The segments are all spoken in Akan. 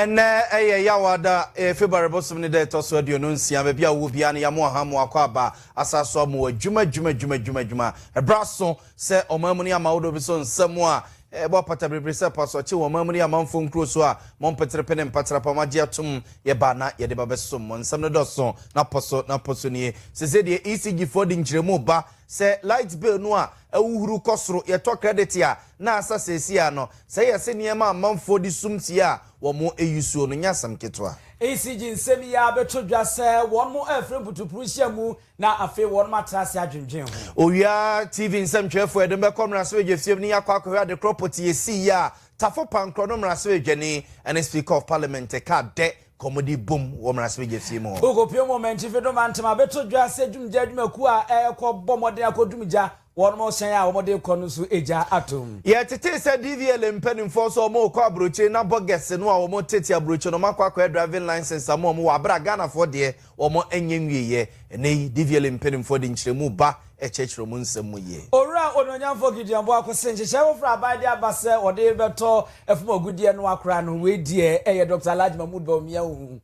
And yawada February bosom ni de to so aduonu nsia ba bia wo bia ne yamo ahamo akwaba asaso mo adwuma ebraso se omamu ni amawodo bi so nsam a ebo pata bebre se paso che omamu ni amamfo nkro so a mompetre pene mpatra pa magye atum ye ba na ye de ba besom nsam no do so na poso ni se de ECG for di nkremu ba se light bill no a awuhuru kosoro ye to credit ya na asasesi ya no se ye se niema amamfo di sumti a wo mo eyusuo no nyasam ketwa ECG nsemi ya betodwa se won mo afre putupuru hyamu na afi won matrase adwendwen ho Owia TV nsem twefo edem be komrase wejefiem ni yakwa de property esi ya tafo pankro no mrase wejani and speaker of parliament ka de comedy boom wo mrase wejefiem ho ogopio moment fedo mantama betodwa se dwumja dwumaku a ekobomode akodumja one more say I want to konusu eja atom. Yeah, tete say DVL mpenim for so mo kwa broche na boges no a wo tete abroche no makwa kwa driving license amo mo abra Ghana for de wo mo enyenwie ye ene DVL mpenim for de nkyeremu ba echechero mu nsem mo ye. Ora ononyamfo gidiambo akosenche shewo fra abade abase ode beto efumo gudie no akra no we die eye Dr. Alhaji Mahmood Bawumia hu.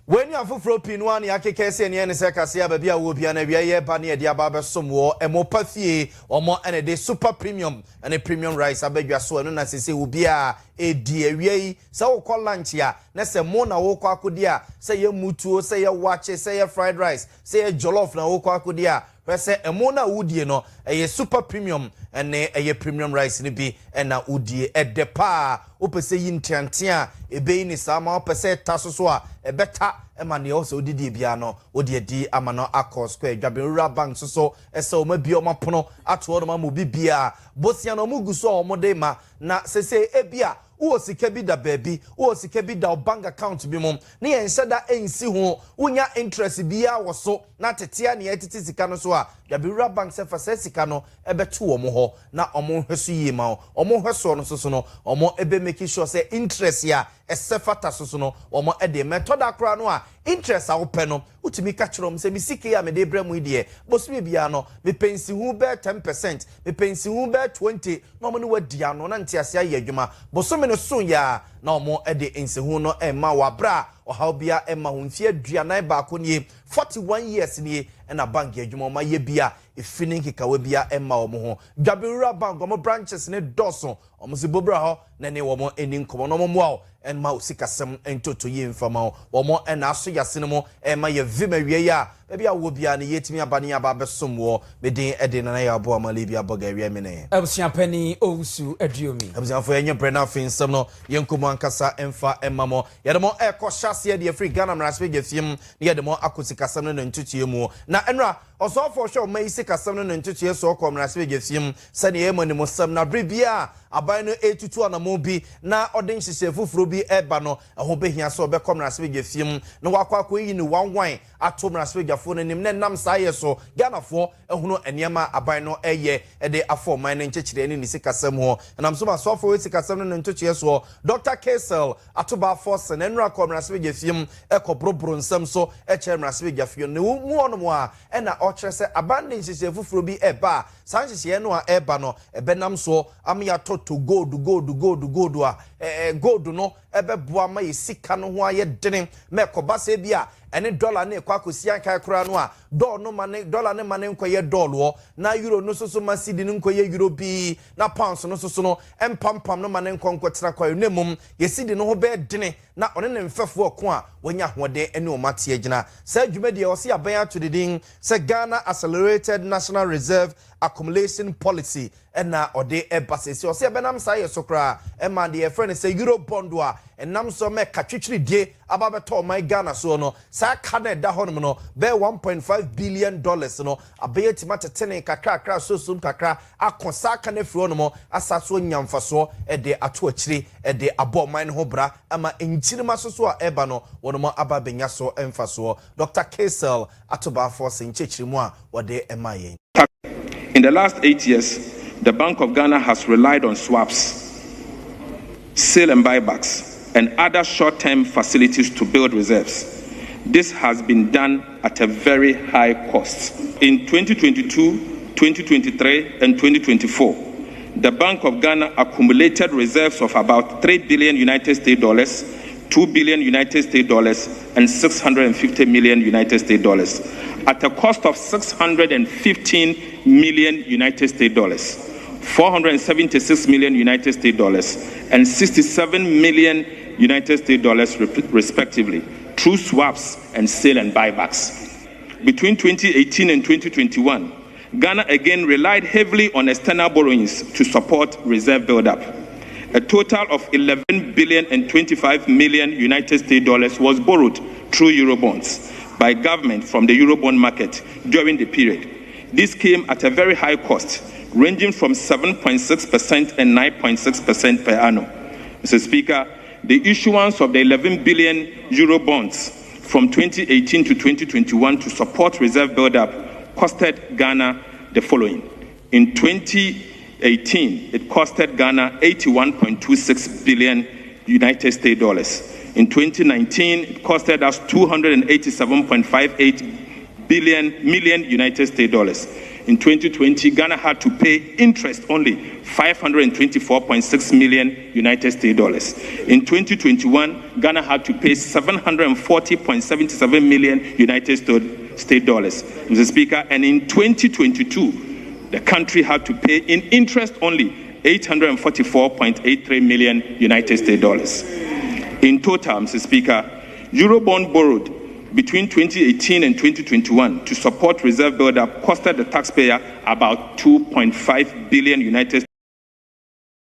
When you have full pin one, Yaki Kaseɛ and Yanisa Kaseɛ, baby, I will be an area, Bunny, the Ababa, some war, and more pathy or more, and a day super premium and a premium rice. I beg you, so and as I say, will be a dear, so call lunch here. Nessa Mona Okakudia, say your mutu, say your watch, say your fried rice, say a jollof na Okakudia. Say a mona woody no a super premium and a premium rice ni be and na woody at the pa upe say yin tiantia e be ni sama upe say tasoswa e beta e mani also didi biano odi di amano akọ square dwabewura bank so ese o ma bi o mapono ato ma mo bibia bosia no mu guso o mo de ma na sese ebia wo sika bi da baby wo sika bi da bank account bi mom na yen hyeda ensi ho unya interest bia wo so na tetea na yetiti sika no so a dwabewura bank se fa sika no ebeto wo mo ho na omo hweso yi ma omo hweso no so no omo ebe make sure say interest ya esefata so no omo ede method akra no a interest a wo pe no utimi ka kyerem se mi sika ya me de brɛ mu ide bosumi bia no me pensi hu be 10% me pensi hu be 20 no mo no wadi ano na ntiase aye adwuma bosumi no so ya na omo ede ensehu no emma wabra ohaw bia emma hu mfie aduanan ba ko nie 41 years nie na bank adwuma ma ye bia efini kikawe bia emma omo ho dwabewura bank omo branches ne doso omo se bobra ho na ne omo eni nkomo no omo a en ma usikasem entoto yi mfama omo na aso yase no mo emma ye vimawie ya bia wo bia ne yetimi abane aba besom wo medin ede na ya abo amale bia boga wie me ne abusia pani owusu aduomi abusia fo yenye brena finsem no yenkomo ankasa emfa emmamo yedemo ekọ hyase de free Ghana mraspe gefiem ne yedemo akosikasem no ntutie mu na enra osofo hwe o mai sikasem no ntutie so okọ mraspe gefiem sane ye monimo sam na bribia aban no etutu anamo bi na odin hyehye fufuro bi eba no ho behia so obekọ mraspe gefiem na wakwa yi ni wanwan ato mraspe gefo no nim ne nam saye so Ghana fo ehunu eniema aban no eye de afọ man no nchechire ni sikasem ho na mso masofo sikasem no ntutie so Dr. Kaseɛ atoba force na nra kọ mraspe gefiem ekobrobro nsam so eche mraspe gefiem ne mu onomo a na ochre se aban ne hyehye fufuro bi eba sanhyehye no a eba no ebenam so amya to gold a gold no ebe boa ma yesika no ho aye dene mekoba se bia ene dollar ne kwa kosia kai kura no a dollar ne mane nkoye dollar na euro no so ma cedi no nkoye euro bi na pounds no so no empampam no mane nkonkotera kwa nemum yesidi no ho be dene na one ne mfefo oko a wonya hode ene o mate agina sa dwumade o se aban ato dedin se Ghana Accelerated National Reserve Accumulation Policy na ode ebasesi o se benam sa ye sokra e ma de friend say euro bond a enam so me katwetwiri die ababeto my Ghana so no sa ka na da honom no be 1.5 billion dollars no abeyeti matetene kakra so kakra akosa ka na firi honom asaso nyamfaso de ato akiri de abo man ho bra ama enchirima so a eba no wonom ababenya so emfaso Dr. Kaseɛ atoba force nchechirimu a wode emaye. In the last 8 years, the Bank of Ghana has relied on swaps, sale and buybacks, and other short-term facilities to build reserves. This has been done at a very high cost. In 2022, 2023, and 2024, the Bank of Ghana accumulated reserves of about $3 billion United States dollars, $2 billion United States dollars, and $650 million United States dollars, at a cost of $615 million United States dollars, $476 million United States dollars, and $67 million United States dollars, respectively, through swaps and sale and buybacks. Between 2018 and 2021, Ghana again relied heavily on external borrowings to support reserve buildup. A total of $11 billion and $25 million United States dollars was borrowed through Eurobonds by government from the Eurobond market during the period. This came at a very high cost, ranging from 7.6% and 9.6% per annum. Mr. Speaker, the issuance of the 11 billion Eurobonds from 2018 to 2021 to support reserve buildup costed Ghana the following. In 2018, it costed Ghana 81.26 billion United States dollars. In 2019, it costed us 287.58 million United States dollars. In 2020, Ghana had to pay interest only $524.6 million United States dollars. In 2021, Ghana had to pay $740.77 million United States dollars, Mr. Speaker. And in 2022, the country had to pay in interest only $844.83 million United States dollars. In total, Mr. Speaker, Eurobond borrowed between 2018 and 2021 to support reserve buildup costed the taxpayer about 2.5 billion United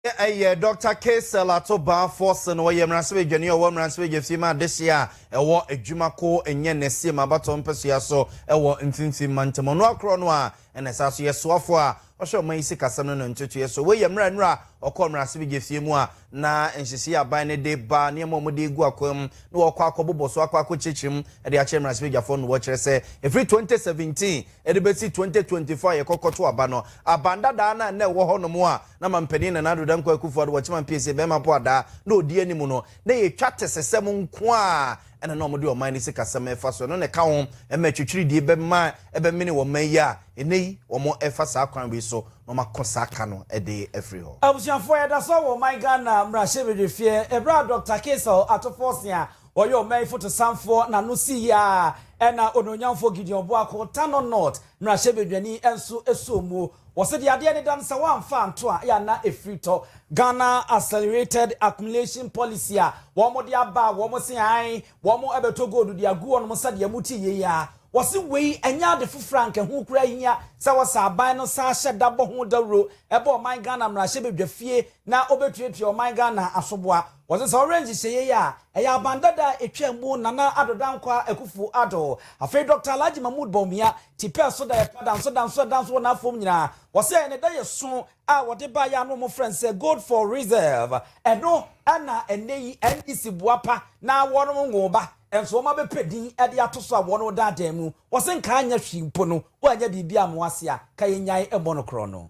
Dr. Kaseɛ Latoba Force no ye mranse dwani o mranse gefima this year ewo adwumako enye nese mabato mpesua so ewo mfimfim mantemo no akro no a enesa so yesoafo a ohwe man isi kasam no ntutu yeso we ye mranra okọ mranse gefie mu a na enhisi aban ne de ba ne mo de gu akwam no okọ akoboboso akọ chichim e de ache mranse gefo no wo kire se every 2017 e de beti 2024 ye kokoto aba no abanda da na wo ho no mu a na mampani na nado dan kwa kufu ado wachima PSA be ma po ada na odi animu no na ye twate sesem nko a ena no mode o man ni sika sem efa so no ne ka ho e ma twitwiri die be ma e be mini wo man ya enei wo mo efa sa kwan bi so no makosa aka no e de every ho abusiafo ya da so wo man Ghana mra shebede fie ebra Dr. Kaseɛ atofosia oyo man foto samfo na no si ya ena ononyamfo Gideon Boako Tano North mra shebedwani enso esomu wose de ade ne dan se wamfa anto a ya na efrito Ghana accelerated accumulation policy a wo mo de aba wo mo se an wo mo ebeto gold de agu on mo sa de amuti ye ya wose wei enya de frank hu kura hia se wasa aban no sa hye dabo ho dawro ebe o man Ghana mra shebedwafie na obetuetue o man Ghana asoboa wose se orange hye ya eya bandada etwambu nana adodankwa ekufu ado afei Dr. Alhaji Mahmood Bawumia tipe so da danso na fom nyina wose ne da yeso a wode ba ya no mo friend say gold for reserve eno ana eneyi NDC buapa na wono ngoba enso ma be pedin e de atoso a wono da mu wose nka anya hwimpo no wo anya bibia mo ase a ka yenyan ebo no kro no.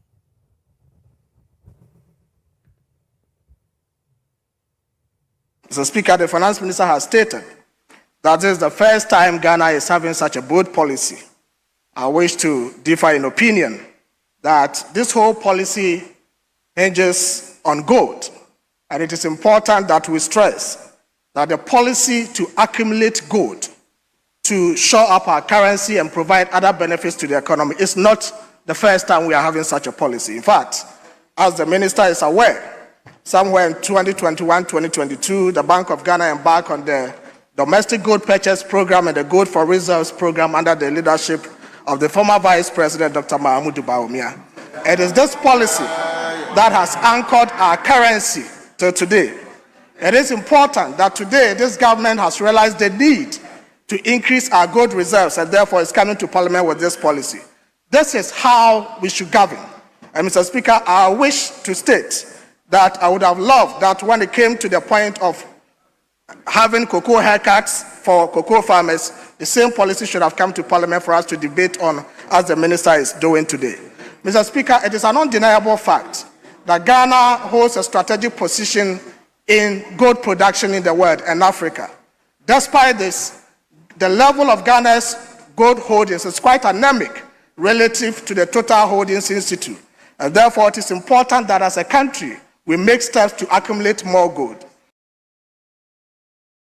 Mr. Speaker, the Finance Minister has stated that this is the first time Ghana is having such a bold policy. I wish to differ in opinion that this whole policy hinges on gold, and it is important that we stress that the policy to accumulate gold to shore up our currency and provide other benefits to the economy is not the first time we are having such a policy. In fact, as the Minister is aware, somewhere in 2021-2022, the Bank of Ghana embarked on the Domestic Gold Purchase Program and the Gold for Reserves Program under the leadership of the former Vice President, Dr. Mahmoud Bawumia. It is this policy that has anchored our currency till today. It is important that today this government has realized the need to increase our gold reserves and therefore is coming to Parliament with this policy. This is how we should govern. And Mr. Speaker, I wish to state that I would have loved that when it came to the point of having cocoa haircuts for cocoa farmers, the same policy should have come to Parliament for us to debate on, as the Minister is doing today. Mr. Speaker, it is an undeniable fact that Ghana holds a strategic position in gold production in the world and Africa. Despite this, the level of Ghana's gold holdings is quite anemic relative to the Total Holdings Institute. And therefore, it is important that as a country, we make steps to accumulate more gold.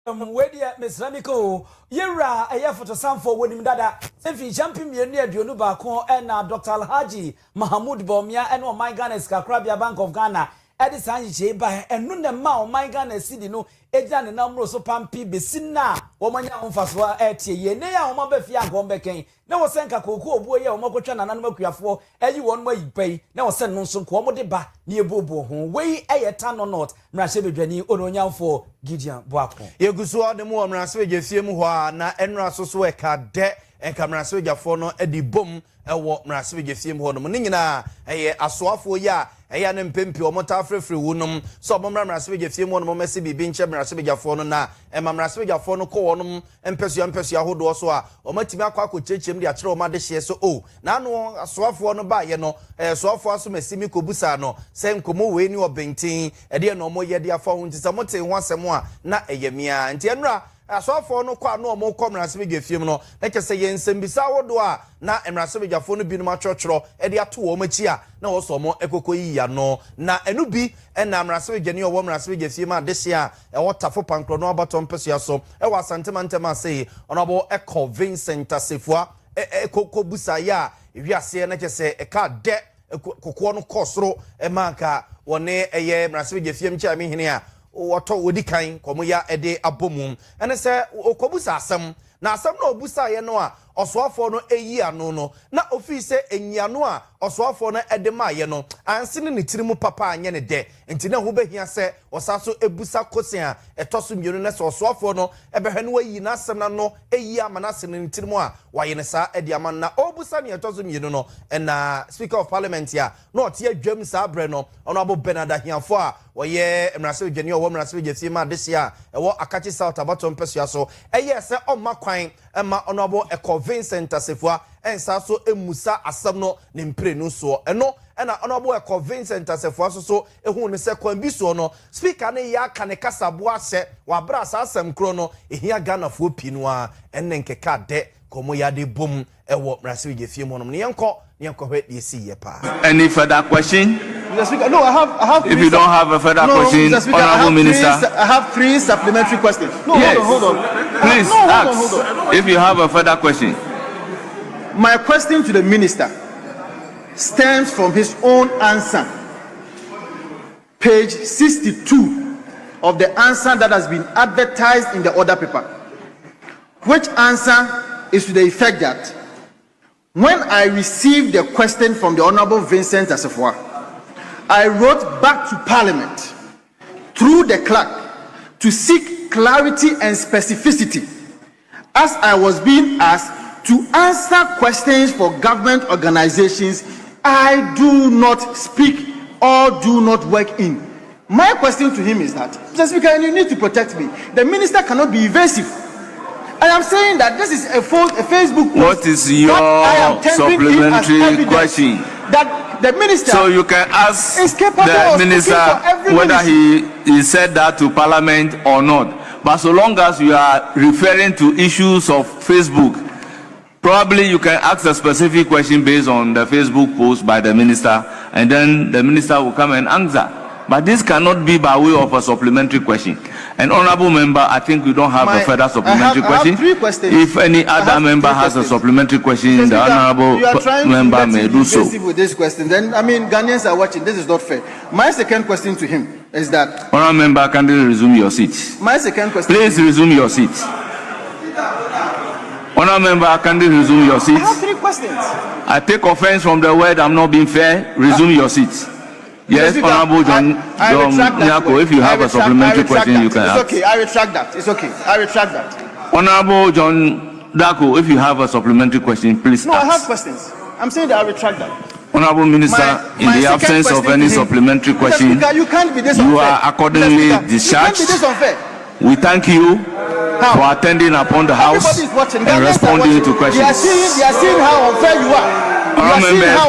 Wedia Miss Ramiko, Yera, a year for the Sam for winning dada, Sefi champion near Dionubako and Dr. Alhaji Mahmoud Bomia and my Ghana Kakrabia Bank of Ghana, Edison Jeba, and Nuna Mao, my Ghana City, no, Ejan and number so pampi besina, Womania Umfaswa eti, Yenea, Omabefia Gombeke, no senka Koko, boy, Omokochan and Anokia for, and you one way you pay, no send no so Quamodeba, near Bobo, way a ton or not, Mrashebi Jenny, Odonya for Gideon Boako. Yegusua de mo amraswe jefiemu hwa na enra soso eka de enka amraswe jafo no edi bom ewo amraswe jefiemu ho no ne nyina eye asoafo ya eya ne mpempi omota afrefre wunum so bomra amraswe jefiemu no mesi bibi nche amraswe jafo no na amraswe jafo no ko wonum empesu ahodo so a omatimi akwa akocechem de akere omade hye so o na no asoafo no ba ye no soafo aso mesimi kobusa no se nkomo we ni obentin ede no mo ye de afa ho ntisa mote ho asem a na eyemia nti enra asoafo no kwa no omo komrasebe gefiem no na kese ye nsembisa wodo a na emrasebe jafo no binum atwotworo ede ato wo machi a na wo so mo ekoko yiya no na enu bi na amrasebe geni owo amrasebe gefiem a dehye a ewo tafo pankro no abaton pesia so ewo asantema sei onobo eko Vincent Asefua ekoko busa ya wiase na kese eka de kokko no kosoro emanka wone eye amrasebe gefiem cha mi hene a woto wodi kan komo ya ede abomum ene se okobusa asem na asem na obusa ye no a osoafo no eyi ano no na ofise enyiano a osoafo no ede ma ye no ansene ne tirimu papa anye ne de enti na ho behia se osaso ebusa kosia etoso mienu na se osoafo no ebehwe no wayi na asem na no eyi amanase ne tirimu a waye ne sa ede ama na obusa ne etoso mienu no na speaker of parliament ya no ote adwam sa abre no ono abo benada hiafo a woye emrase odwani owo emrase odwasi ma desia ewo akachi south abaton pesua so eye se omma kwan ema ono abo eko Vincent Asefua ensa so emusa asem no ne mpre no so eno ena ono abo eko Vincent Asefua so ehun ne se kwan bi so no speaker ne ya ka ne kasabo ahye wa bra asem kro no ehia Ghana fo pinu a enne nkeka de komo ya de bom ewo emrase odwafie mo no ne yenko hwe de si ye pa. Any further question? Mr. Speaker, no, I have. If you don't have a further question, Mr. Speaker, Honorable Minister. I have 3 supplementary questions. No, yes. hold on. Please ask. Hold on. If you have a further question. My question to the minister stems from his own answer. Page 62 of the answer that has been advertised in the order paper. Which answer is to the effect that when I received the question from the Honorable Vincent Asefua, I wrote back to Parliament through the clerk to seek clarity and specificity as I was being asked to answer questions for government organizations I do not speak or do not work in. My question to him is that, Mr. Speaker, you need to protect me. The minister cannot be evasive. I am saying that this is a Facebook post. What is your supplementary question? That the minister, so you can ask the minister whether he said that to Parliament or not. But so long as you are referring to issues of Facebook, probably you can ask a specific question based on the Facebook post by the minister, and then the minister will come and answer. But this cannot be by way of a supplementary question. An honorable member, I think we don't have a further supplementary question. If any other member has a supplementary question, the honorable member may do so. With this question, then I mean Ghanaians are watching. This is not fair. My second question to him is that. Honorable member, can you resume your seat? My second question. Please resume your seat. Honorable member, can you resume your seat? I have 3 questions. I take offense from the word I'm not being fair. Resume your seat. Yes, Honorable John Nyako, if you have a supplementary question, you can ask. It's okay, I retract that. It's okay, I retract that. Honorable John Dako, if you have a supplementary question, please ask. No, I have questions. I'm saying that I retract that. Honorable Minister, in the absence of any supplementary question, you are accordingly discharged. We thank you for attending upon the House and responding to questions. They are seeing how unfair you are.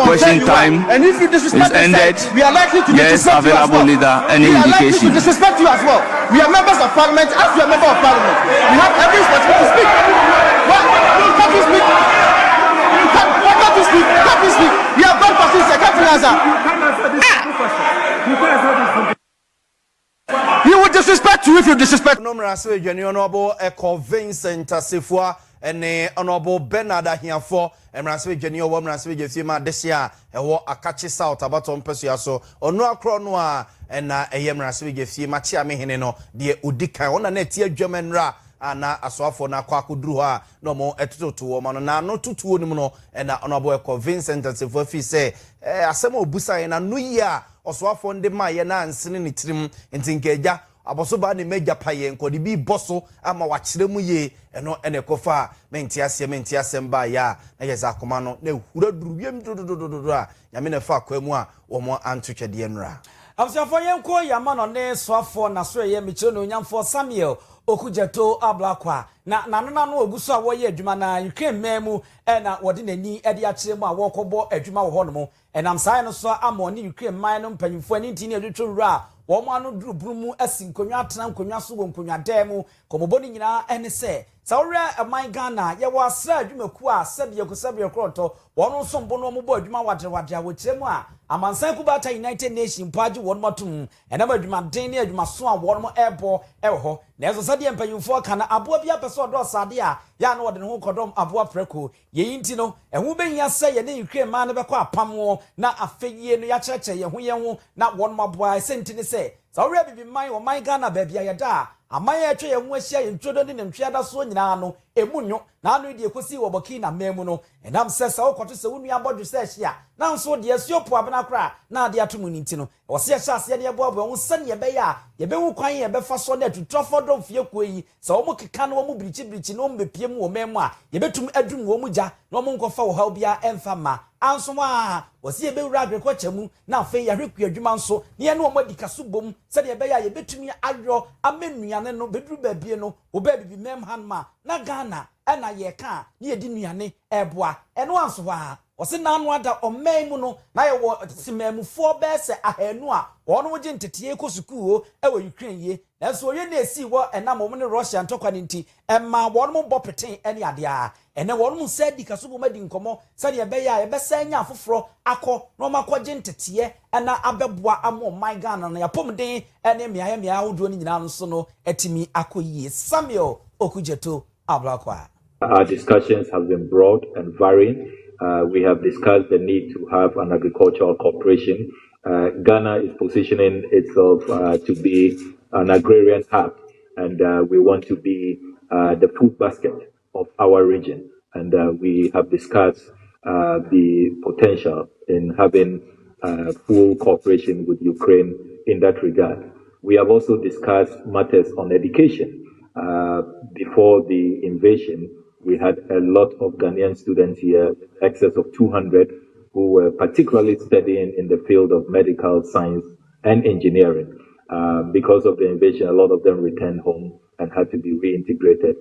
Question time is ended. We are likely to yes, available leader. Any indication? We disrespect you as well. We are members of Parliament. As we are members of Parliament, we have every responsibility to speak. Can't you speak? Can't you speak? Can't you speak? We have gone for this. Can't you answer? He would disrespect you if if you disrespect. No mrase dwani honorable Eco Vincent Asefua ene honorable Bernard Ahiafo mrase dwani owo mrase gefima desia ewo Akachi South abato mpesua so ono akro no a na eye mrase gefima chi amehene no de odikan ona na tie adwamanra ana asoafo na kwa akuduru ha no mo etototo wo ma no na no tutuo nim no na honorable Eco Vincent Asefua fi se asema obusa na no yi a osoafo nde ma ye na ansene ne tirim ntinkeja aboso ba ne meja paye nkodi bi boso ama wachire mu ye eno ene kofa menti asem ba ya na yeza akoma no na hura duru wiem dodododo a nyame na fa kwamu a wo mo antwetwede nra absiafo yenko yama no ne soafo na so ye michiro no nyamfo Samuel Okujeto Ablakwa na no oguso a wo ye adwuma na Ukraine memu na wode nani ede akire mu a wo kobo adwuma wo ho no mo enam sai no so amoni Ukraine man no mpanyimfo ani ntini edwetwo ra wo mo anu duru brumu asi nkonwa atena nkonwa so wo nkonwa demu komoboni nyina ene se sawre aman Ghana ye wo asra adwumaku a sabie kroto wono so mbo no mo bo adwuma wade wo kiremu a amansan kubata United Nations paji won matum enam adwuma den ne adwuma so a won mo ebo ho na eso sade empanyimfo kana aboa bia pese odo sade a ya na wode ne ho kodom aboa preko ye yinti no ehu behia se ye ne Ukraine man ne beko apam na afeyie no ya chereche ye ho na won maboa senti ne se sawre bibi man wo man Ghana ba bia ye da amaya etwe ye ho ahia ye ntwodo ne ntwiada so nyina no emunyo na anu de ekosi wo boki na memu no enam se sa okoto se wunu abodwu se ahia na nso de asiopo abena kra na de atomu ninti no wo se ahia ase de eboabo ho sane ye be ya ye be hu kwan ye be fa so na tutufo dom fie koyi se wo mo keka no wo mo brichi no mo bepiem wo memu a ye betum adum wo mo ja no mo nkofa wo ha bia emfa ma anso a wo se ye be wura agriculture mu na afi ya hweku adwuma nso ne ye no mo dikaso bom se de be ya ye betumi adwo amenuane no beduru babie no wo ba bibi mem hanma na Ghana ena ye ka ne ye di nuane eboa eno anso ha wose na anu ada omman mu no na ye wo simamufo be se ahanu a wono wo gintetie ko sukuo e wo Ukraine ye na so ye na esi wo ena mo ne Russia ntokwa nti emma wono mo bopeten ene ade a ene wono mo se di kaso bo madi nkomo se de be ya ye be se nya afoforo akọ no makọ gintetie ena abeboa amo my Ghana na ya pomden ene mia hodo ni nyina nso no etimi akoyie Samuel Okujeto Ablakwa. Our discussions have been broad and varying. We have discussed the need to have an agricultural cooperation. Ghana is positioning itself to be an agrarian hub, and we want to be the food basket of our region. And we have discussed the potential in having full cooperation with Ukraine in that regard. We have also discussed matters on education. Before the invasion, we had a lot of Ghanaian students here, excess of 200, who were particularly studying in the field of medical science and engineering. Because of the invasion, a lot of them returned home and had to be reintegrated.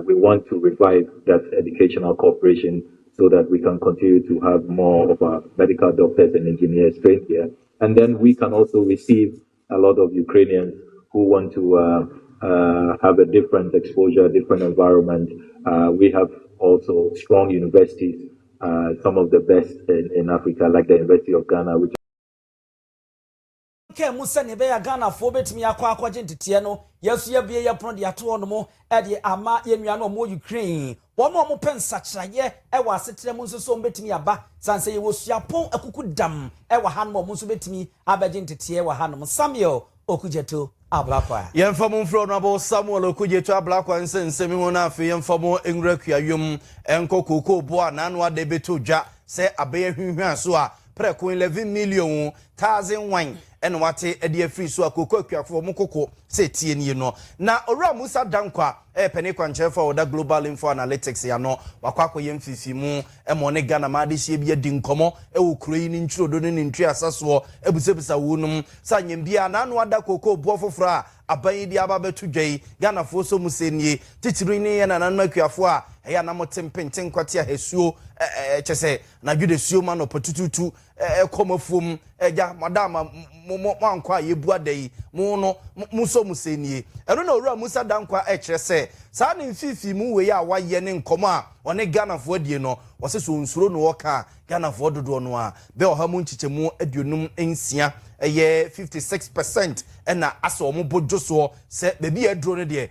We want to revive that educational cooperation so that we can continue to have more of our medical doctors and engineers trained here. And then we can also receive a lot of Ukrainians who want to have a different exposure, different environment. We have also strong universities, some of the best in Africa, like the University of Ghana, which ke musa ne be ya Ghana fo betimi akwa gintetie no yesu ye bie ye pon de ato no mo e de ama ye nua no mo Ukraine wo mo pensa kiraye e wa setere mu nso so betimi aba sanse ye wo suapon akuku dam e wa han mo nso betimi aba gintetie wa han mo Samuel Okujeto Ablakwa yemfamo mfro no abo Samuel Okujeto Ablakwa nsensemi ho na afi yemfamo enwurakuayom enkokoko bo ananu ade beto dwa se abaye hwehwan so a preko 11 million 1000 wine ene wate ade free so akoko akuafo mokoko se tie nie no na owura Musa Dankwa pene kwanchefa oda Global Info Analytics ya no wakwakọ yemfifi mu mo ne Ghana ma de hie bia di nkomo wo kuro yi ni ntrodo ne ntwi asaso ebusebisa wonum sa nyembia na anu ada koko bo foforo a aban di aba betu dwai Ghana fo so musenie titiri ni ye na nanu akuafo a eya na motempenten kwate ahesuo chese na dwede suo ma no potututu komafum eja madam mo ankwa yebu adai mo no muso musenie eno na owura musa dankwa kire se saa ne mfifi mu we ya waye ne nkomo a one Ghana fo adie no wose so nsuro no woka Ghana fo dodo no a be ohamu nchichemu aduonum ensia eye 56% ena aso mo bodwoso se bebi aduro no de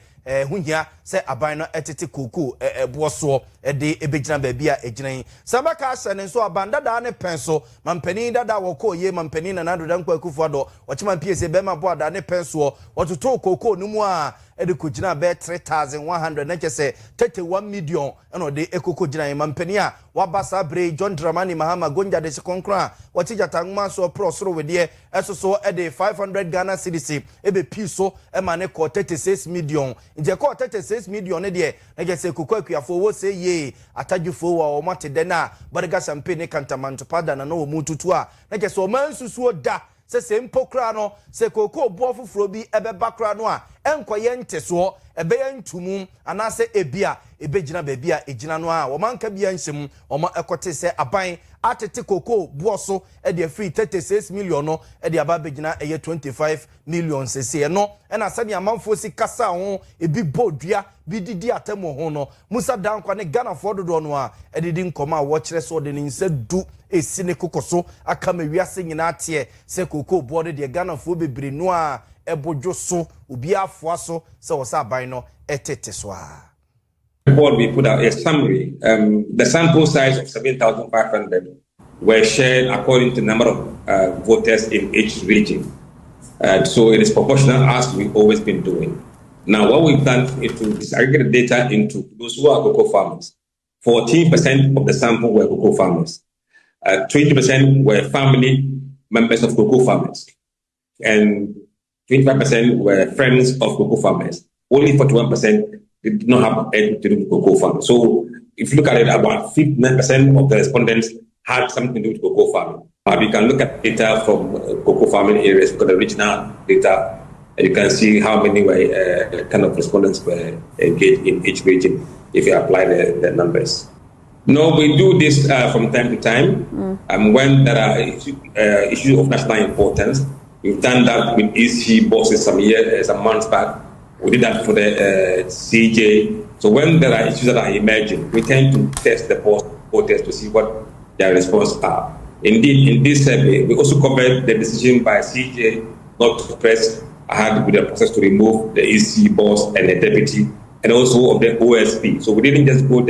hunya se aban no etete koko boso de ebegina baabi a eginan samaka ase ne so abanda da ne penso mampani dada woko ye mampani na nado dankwa kufu ado ochima pse be ma bo da ne penso ototo koko no mu a ede kogina be 3100 na chese 31 million eno de ekoko gina mampani a wabasa bre John Dramani Mahama Gonja de Sekonkra watija tangma so prosoro wedie esoso ede 500 Ghana cedis ebe piso e ma ne ko 36 million nje ko 36 million ne de na chese kokko akuafo wo se ye atadwufo wa o mate de na bodega champagne kantamanto pada na no mututu a na chese o mansusuo da se mpokra no se kokko bo foforo bi ebe bakra no a enkoye nteso ebe yantumu anase ebia ebegina baabi a egina no a wo manka bia nhyem wo ma ekote se aban atete kokko boso e de free 36 million no e de aba begina eye 25 million sese no e na sani amanfo si kasa ho ebi bodua bi didi atemo ho no Musa Dankwa ne Ghana fo dodo no a e didi nkoma wo kire so de ne nsa du esi ne kokoso aka ma wiase nyina ate se kokko bo de Ghana fo bebre no a ebojo so obi afo so se wo sa ban no etete so a report, we put out a summary. The sample size of 7,500 were shared according to the number of voters in each region. So it is proportional as we've always been doing. Now, what we've done is to disaggregate the data into those who are cocoa farmers. 14% of the sample were cocoa farmers. 20% were family members of cocoa farmers. And 25% were friends of cocoa farmers. Only 41% did not have anything to do with cocoa farming. So if you look at it, about 59% of the respondents had something to do with cocoa farming. We can look at data from cocoa farming areas, look at the regional data, and you can see how many were kind of respondents were engaged in each region if you apply the numbers. No, we do this from time to time. When there are issues of national importance, we've done that with EC bosses some months back. We did that for the CJ. So when there are issues that are emerging, we tend to test the voters to see what their responses are. Indeed, in this survey, we also covered the decision by CJ not to press ahead with the process to remove the EC boss and the deputy, and also of the OSP. So we didn't just go there.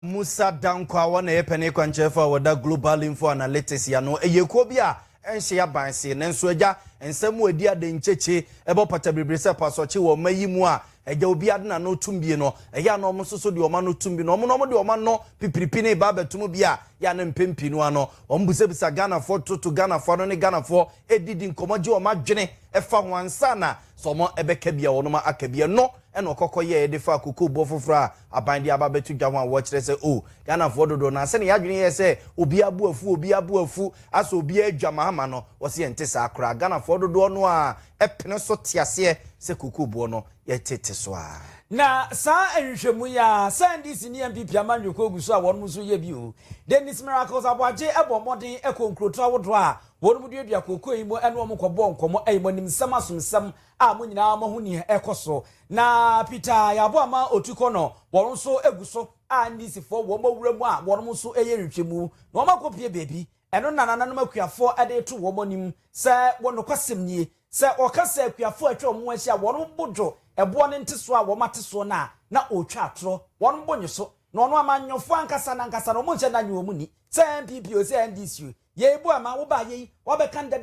Musa Dankwa wana yepene kwa nchefa wada Global Info Analytics ya no eyekobia enhye abanse nenso agya ensemu edi ade ncheche ebo pata bibrese pasoche wo mayimu a eja obi ade na no tumbie no eya no omsoso de oma no tumbi no omo de oma no pipiripine ba betumu bia ya na mpempi no ano ombusebisa Ghana for to Ghana for no ne Ghana for edidi nkomoje oma dwene efa wansa na so mo ebeka bia wonoma akabia no eno kokoye e defa kuku bofofra abandi ababetu dwa ho kire se o Ghana for dodo na se ne yadwene ye se obi abu afu aso obi adwa mahama no wo se ente sa akra Ghana for dodo no a epene so tiase se kuku bo no ye tete so a na sa enhwemu ya sandi senior MPP amanweko guso a won muso ye bi o Dennis Miracles abwaje ebomodin ekonkroto awodo a won mu duadua kokoi mu ene omkobo nkomo ayimo nim samasumsam a munyina mahuni ekoso na Peter yabo ama otuko no won so eguso a ndisifo wo mawuramu a won muso eye rehwemu na o makopie bebi eno nanananom akuafo ade to wo monim se won kwasem nie se okasa akuafo atwa mo ahia won bodwo ebo ne nteso a wo mateso na otwa atro won bonyeso na ono amanyofo ankasa na nkasa no mo nche na nyi wo muni se MPP o se NDC ye ebu ama wo ba ye wo be kan de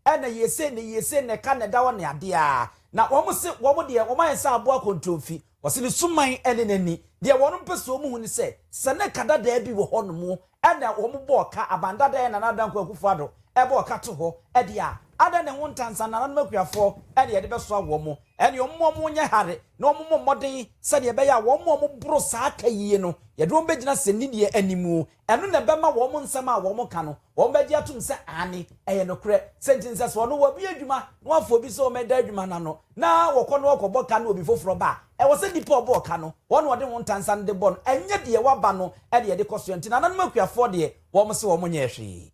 ena yese ne kan da wo ne ade a na wo mo se wo mo de wo man se abo akontrofi wo se suman ene nani de wo no peso mu huni se ne kada da bi wo hono mu ena wo mo bo ka abanda da na nadan kwa kufu ado ebe o ka to ho e de a ada ne ho ntansa na nanu akuafo e de beso awo mo ene ommo nye hare na ommo modden se de be ya wo ommo bro saa kayiye no ye de ombegina senidie animu eno na be ma wo mo nsam a wo mo ka no wo mbegi atum se ani eye no kre sentence so no wo bi adwuma no afo bi so meda adwuma na no na wo kɔ no wɔkɔbɔ ka no obi foforo ba e wo se dipo obo ka no wo no de ho ntansa de bɔ no enye de waba no e de kɔso nti na nanu akuafo de wo mo se wo mo nye hwe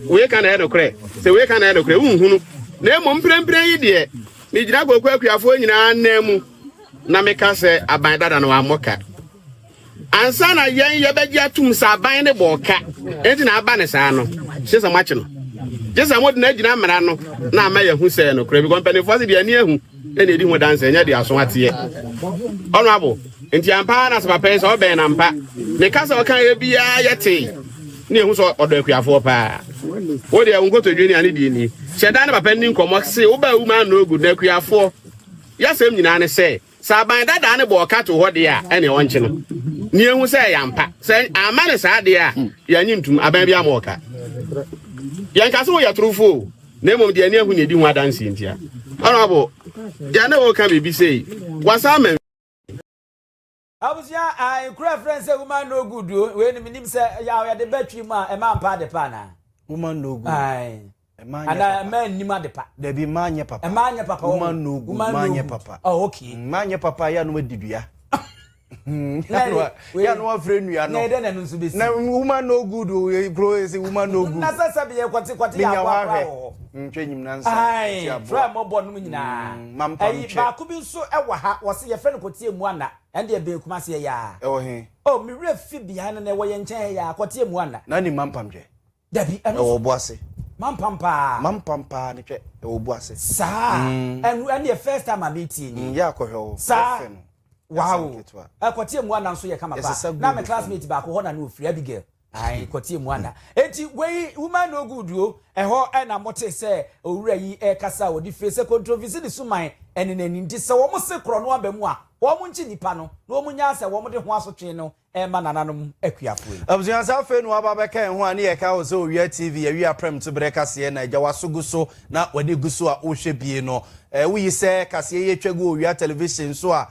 we can head of cray. So we can head of cray. Name Mprempre idea. Midrago Quakiafo in our name. Nameka say, Abanda and Wamoka. And son, a young Yabajatum Sabine the Boka. Ain't in Abanesano. She's a match. Just a modern age Namarano. Now, Mayor who say no crave company for the near whom any didn't dance and yet they are so much here. Honorable. In Tiampana, as my parents or Ben and Pat. The castle can be a yeti. Ni hu so odakuafo pa wo de won goto dwani ane de ni shedan na papa ni nkomo se wo ba woman no good na kuafo yasem nyina ne se saban dada ne bo ka to ho de a ene wonche no ni hu se yampa se amane sa de a yanyintum aban bia ma oka yanka so ya trufo na mom de ani hu ne di hu adanse ntia honorable ya na wo ka bibi sei wasa Abusia I friends say woman no good we ni minim say ya de battery ma e ma mpa de pa na woman no good ai e ma nya ana man nima de pa de bi ma nya papa e ma nya papa woman no good ma nya papa oh okay ma nya papa ya no madidua ya no afre nua no na de na nso besi na woman no good o bro say woman no good na sasa be kwate ya kwa ntwe nyim nansa ai fra mo bo no nyina ai ba ku bi nso e wa ha wo se ye fre no kotie mu ana ende e be kuma se ya e wo he oh mi re fi bia na wo ye nchen ya kotie mu ana na ni mampamje dabi e wo bo ase mampampa ne twe e wo bo ase sa and the first time I meet you ya ko hwe sa wow e kotie mu ana nso ye kama ba na my classmate ba ko ho na no free Abigail ai kotie mu ana enti we woman no good o e ho e na mote se owura yi e kasa odi face controversy ni suman ene nani nti se wo mo se kro no aba mu a wo mo nchi nipa no na wo mo nya se wo mo de ho asotwe no e ma nananom akuafo yi abuzian sa fe no aba beka ho ani ye ka wo se Owia TV ye wi aprem to bre kase na ja waso so na wade guso a wo hwe bie no wo yi se kase ye twagu Owia television so a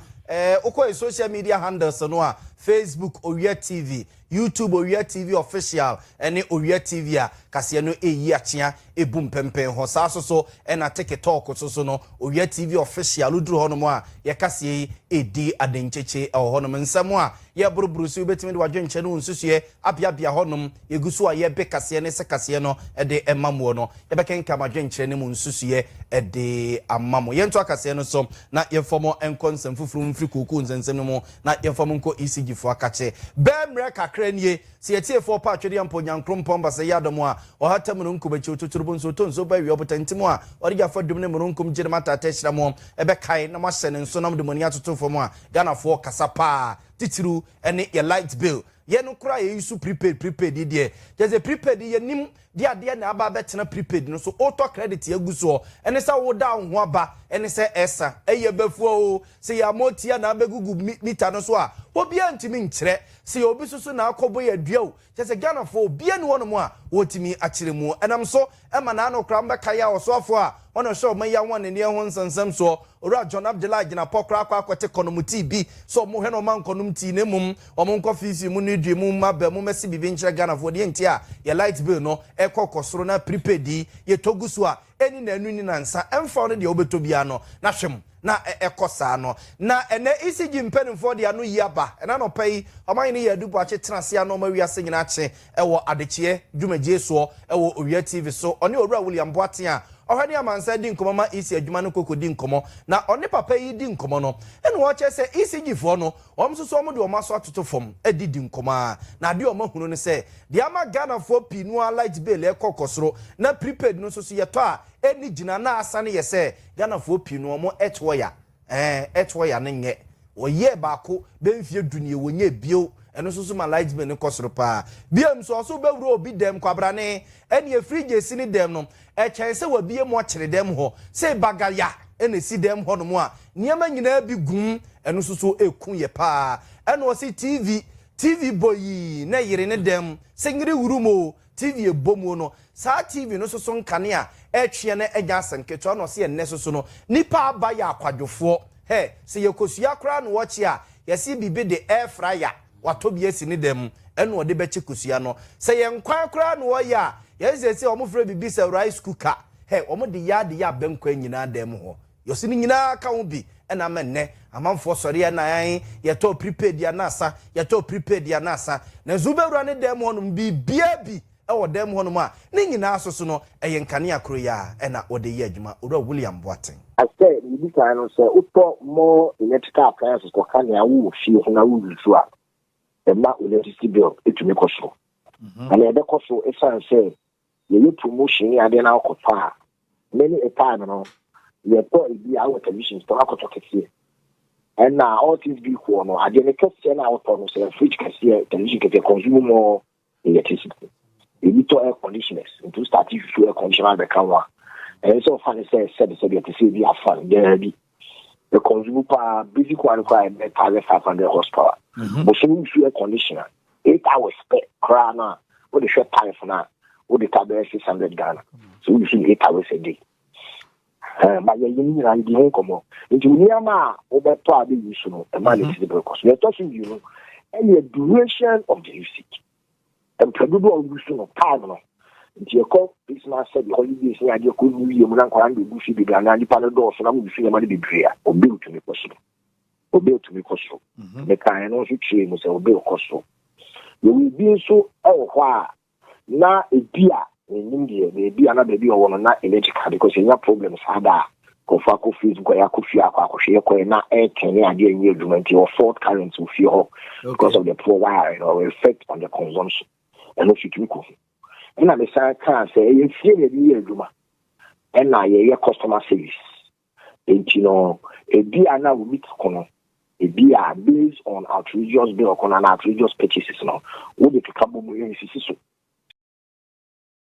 ukoi social media handles no a Facebook Owia TV, YouTube Owia TV official ene Owia TV a kase no eyi achia ebum pempen ho saso so na TikTok so no Owia TV official uduru ho no mo a ye kase edi adencheche ho no nsam a ye buruburu so betimi de wadwenche no nsusue abiabia ho no yegusu a ye be kase ne se kase no de emamo no ye bekenka madwenche ne mu nsusue de amamo ye nto akase no so na ye fomo enkonsem fufuru mfiri koku nsensem no mo na ye fomo nko ECG fo akache bemre kakra nie se ye tie fo pa atwede ampo nyankrompom ba se yadom a ohatam no nkubachi otuturubo nso to nso ba wi obotantimo a orija fa dum ne mronkum jire mata atachira mo ebe kai na mahye ne nso nam de moni atoto fo mo a Ghana fo kasa pa titiru ene ye light bill ye no kura ye use prepaid die je se prepaid ye nim dia na aba betena prepaid no so auto credit ye guso ene se wo da ho aba ene se esa eye bafuo o se ya motia na abegugu meter no so a obi antimi nkyere se obi susu na akobo ye duo je se Ghana fo obi ane wono mo a wotimi akire mu enam so ema na no kra mbeka ya osofo a ono show maya won ne ho nsansam so ora John Abdullah gina pokra akwate konomuti bi so mo hwe no man konomti ne mum omo nko fees mu ne due mu maba mu mesi bibi nkyere Ghana fo de ntia a ye light bill no ekokosoro na prepaid ye togusu a eni na anu ni nansa emfa no de obeto bia no na hwem na ekosa no na ene ECG mpenimfo de anu yaba ena no pai oman ne yadupo ache tenase ano ma wiase nyina ache ewo adechie dwumagie so ewo Owia TV so oni owura William Boaten a ohani amansa di nkomo ma isi adwuma no kokodi nkomo na oni papa yi di nkomo no ene wo che se ECG fo no omsuso omo de omaso atoto fom edidi nkomo a na de omo hunu ne se de ama Ghana fo pinu a light bill ekokosoro na prepaid no so yeto a eni gina na asane ye se Ghana fo pinu omo etwoya etwoya ne nye oye baako benfie dunie wonye bio eno so ma light bill ne kosoro pa biam so so bewuro obi dem kwabrane eni e free sini dem no chense wa bie mo kire dem ho se bagaya ene si dem ho no mo a niam nyina bi gum eno so ekun ye pa eno si TV TV boy na yire ne dem sengire wurumo TV ebomu no sa TV no so nkane a etwe na enya asenketo no se enne so no nipa aba ya akwadwofo he se yekosua kra no wochi a yesi bibi de air fryer wato bi esi ne dem eno ode beche kosua no se yenkwan kra no wo ya yesi se omofre bibi se rice cooker he omo de ya benkwa nyina dem ho yosi ni nyina ka wo bi ena menne amanfo sori na yan yeto prepared ya nasa yeto prepared ya nasa na zubewura ne dem ho no bibia bi ewo dem ho no ma ne nyina asoso no eyenkane akro ya ena ode ye adwuma ora William Boaten I said you can say uto more electrical appliances ko kan ya wo fi ho na wo rusu a e ma electricity bill etumi koso and e be koso e san say ye promotion ya de na akota many a time no ye to be our television to akota kese and now all things be ko no ade ne kese na auto no say fridge kese television kese consume more electricity you to air conditioners into start to air conditioner be kan wa and so funny say said to see be afan there be the consumer per basic one require 500 horsepower but so you air conditioner 8 hours per crana with the short time for now with the tablet 600 Ghana so you see 8 hours a day but you need and the home come into near ma over to abi use no e man is the because we are talking you know and the duration of the usage and probable use no time no nti ekọ Christmas said the holidays ni ade ko new year mu na nkwa ande bufi bi ga na nipa no do so na mu bufi ya ma de bibria obi utumi koso me kan no so tue mu se obi koso ye wi bi so e ho a na ebia enim de ebia na bebi owo no na electrical because enya problems ada ko fa ko Facebook ya ko fi akwa hwe ko na e tene ade enye adwuma nti or fault current will feel because of the poor wiring or effect on the consumption and no fit ko and I'm can say you feel the adwuma and na ye customer service and you know a bia na we meet kono a bia based on outrageous bill kono and outrageous purchases no we dey kabo mu yin sisi so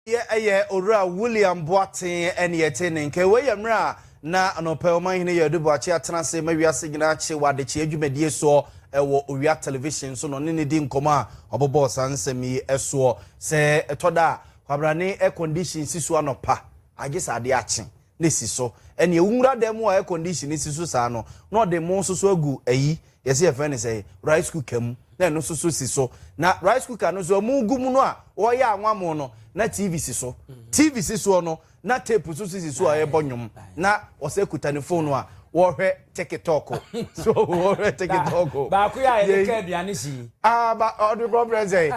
yeah ora William Boaten ene yetene nke we yamra na anope oman ne yedu boachi atena se mawiase gina che wadechi adwumadie so ewo Owia television so no ne di nkoma obobo sansemi eso se etoda kwabrane air condition siso anopa agisa ade ache ne siso ene ewura dem o air condition siso sa no no de mo so agu ayi yesi efe ne say rice cooker mu na no so siso na rice cooker no so mu gumu no a wo ya anwa mo no na TV siso TV siso no na tape so siso a ebonyum na osekuta ne phone a wo hwe TikTok so wo hwe TikTok ba ku ya ye ka aduane si ba the problem say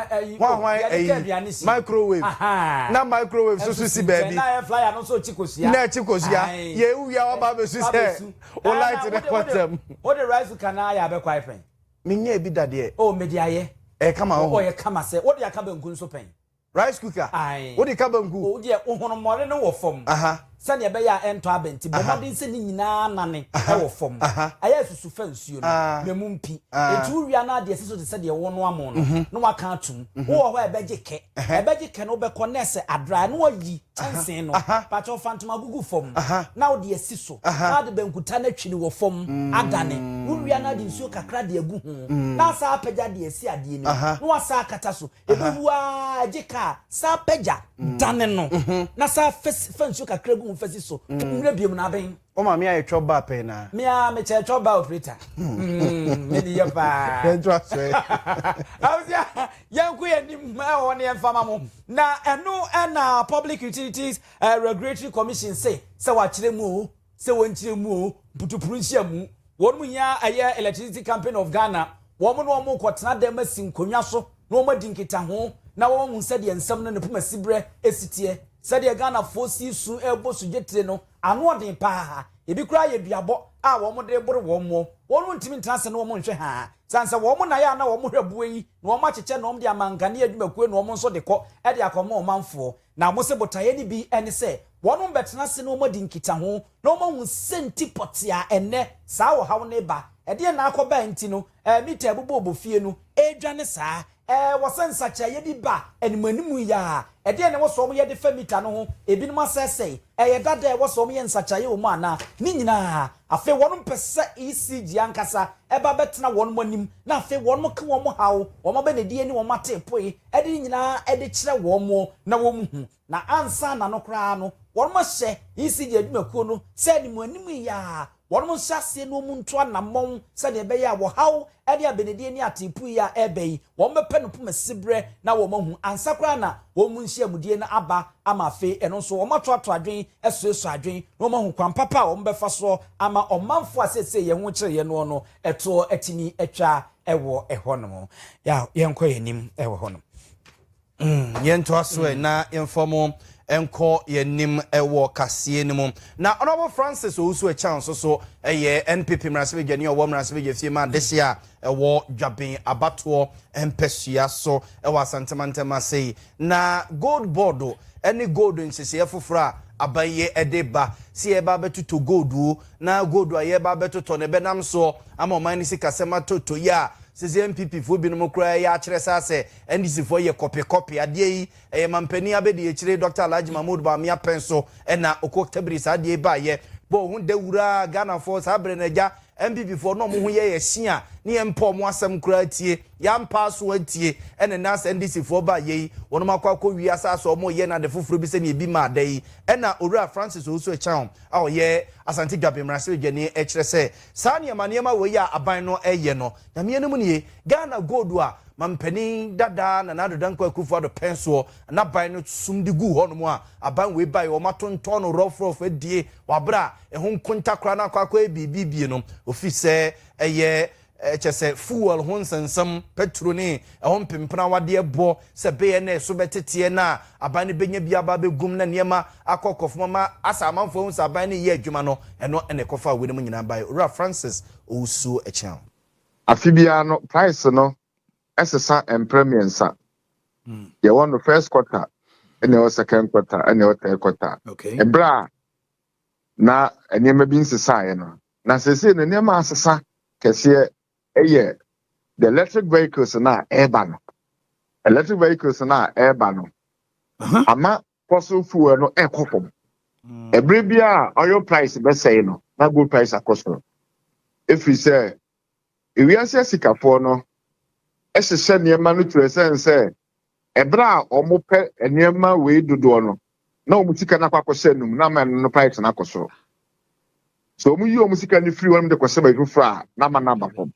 microwave na microwave so si baby na flyer no so chikosia na chikosia ye uya wa ba be so say o light the bottom o the rice kana ya be kwai pen menye bi dade o mediaye kama ho o ye kama say o de akaba nkun so pen rice cooker o de kaba nku o de ohonmore no wo fom sani ebe ya ento abenti bomodin se ni nyina nane e wo fom aya susu fa nsuo no memu mpi etu wia na de seso de se de wo no amo no no waka atum wo ho ebeje ke no be connect adra no yi chansen no pacho fantoma gugu fom na wo de asiso na de benkuta na twini wo fom adane wo wia na de nsuo kakra de agu ho na sa apagya de asi ade ni no wasa akata so ebewa agika sa apagya dane no na sa fa nsuo kakra gu fasi so mre biem na ben o ma me ayetwo ba pe na me a me checho ba operator me di yepa dentro so awsia yanku ye ni ma won ye fama mo na eno na Public Utilities Regulatory Commission say wa kire mu se won kire mu putupuru nhia mu won mu ya aye Electricity Company of Ghana won no mo kwotena dem asinkonwa so no mo dinkita ho na won mu se de ensam no ne puma sibre esitie said Ghana fosi su ebo sujetire no ano odin pa ebi kura ye duabo a wo mo de boro wo mo wonu ntimi ntanse no wo mo nhwe ha sansa wo mo na ya na wo mo hwebu yi no wo ma cheche no mo de amankane adwumakue no wo mo nso de kɔ e de akɔma o manfo na mo se botaye ni bi ene se wonu betena se no mo di nkita ho no mo hu senti potia ene saa wo hawo ne ba ede na akoba enti no mita ebubo fie no edwane saa wasan sacha ye di ba animanimu ya ede ne wo so mo ye de fa mita no ho ebinom asese ye dada wo so mo ye nsacha ye wo mu ana ni nyina afi wonum pese ECG ankasa eba betena wonum anim na afi wonum ke wonum hawo wonum be ne die ni wonum atepoi ede nyina ede kire wonum na wonum hu na ansa na no kra no wonum hye ECG adwumakuo no se animanimu ya wonum hyase no mu nto anamon se de be ya wo hawo ede abenedie ni atepoi ya ebei wonum be no poma sibre na wonum hu ansa kra na wonum nhye mudie na aba ama afi eno so wonum to adwen esuesu adwen no ma hu kwan papa wonum be fa so ama omanfo asese ye ho kire ye no no eto atini atwa ewo ehonom ya yenko yenim ewo honom yento aso na informo enko yenim ewo kaseɛ nimu na honorable Francis Owusu a chance so eye NPP mrasebegani owo mrasebegefie ma desia ewo dwaben abato empesua so ewo asantemantema sei na gold board any gold nsese foforo abaye edeba si eba betuto gold na gold aye ba betuto ne benam so ama man si kasema toto ya sisi MPP fo binom kura ya akire sase NDC fo ye copy ade yi mampani abedi ekire Dr. Alhaji Mahmoud Bamia penso na okoktabris ade ba ye bo hu dawura Ghana fo sabre na ja MPP fo no mo hu ye hia ne empo mo asem kura tie ya mpa so atie na NDC fo ba ye wono makwa wi asase o mo ye na de foforo bi se ne bi ma dai na Owura Francis Owusu echan a o ye Asante Dwabe mrase gani ekire se sa ne ma we ya aban no eye no na me ne mu ne Ghana gold a mampani dada na nado danko akufo do penso na ban no sumdi gu ho no mu a aban we bai o matonto no rof adie wabra ehun nkonta kra na akwa bibibie no ofise eye chese fuel hon sensam petrol ni ehon pimpana wade ebo se be na so betete na aban ne benya bia ba begum na niema akokofo ma asamanfo hu saban ne ye adwuma no eno ene kofa we ne mu nyina bai Owura Francis Owusu echan afibia no price no SSA and Premiensa. You won the first quarter, and the second quarter, and the third quarter. Okay. A bra na and you may be in society. Now, say, the name of Sasa, Kaseɛ, a year. The electric vehicles are now airban. Electric vehicles are now airban. Ama fossil fuel no air coffin. A bribia oil price, best say no, not good price across. If we say, if we are Sika for no. Ese niema no tresen se ebra omope niema we dodo no na omutika na kwakose num na man no price na koso so omu yi omusika ni free one de kwose ba ifufra na ma number form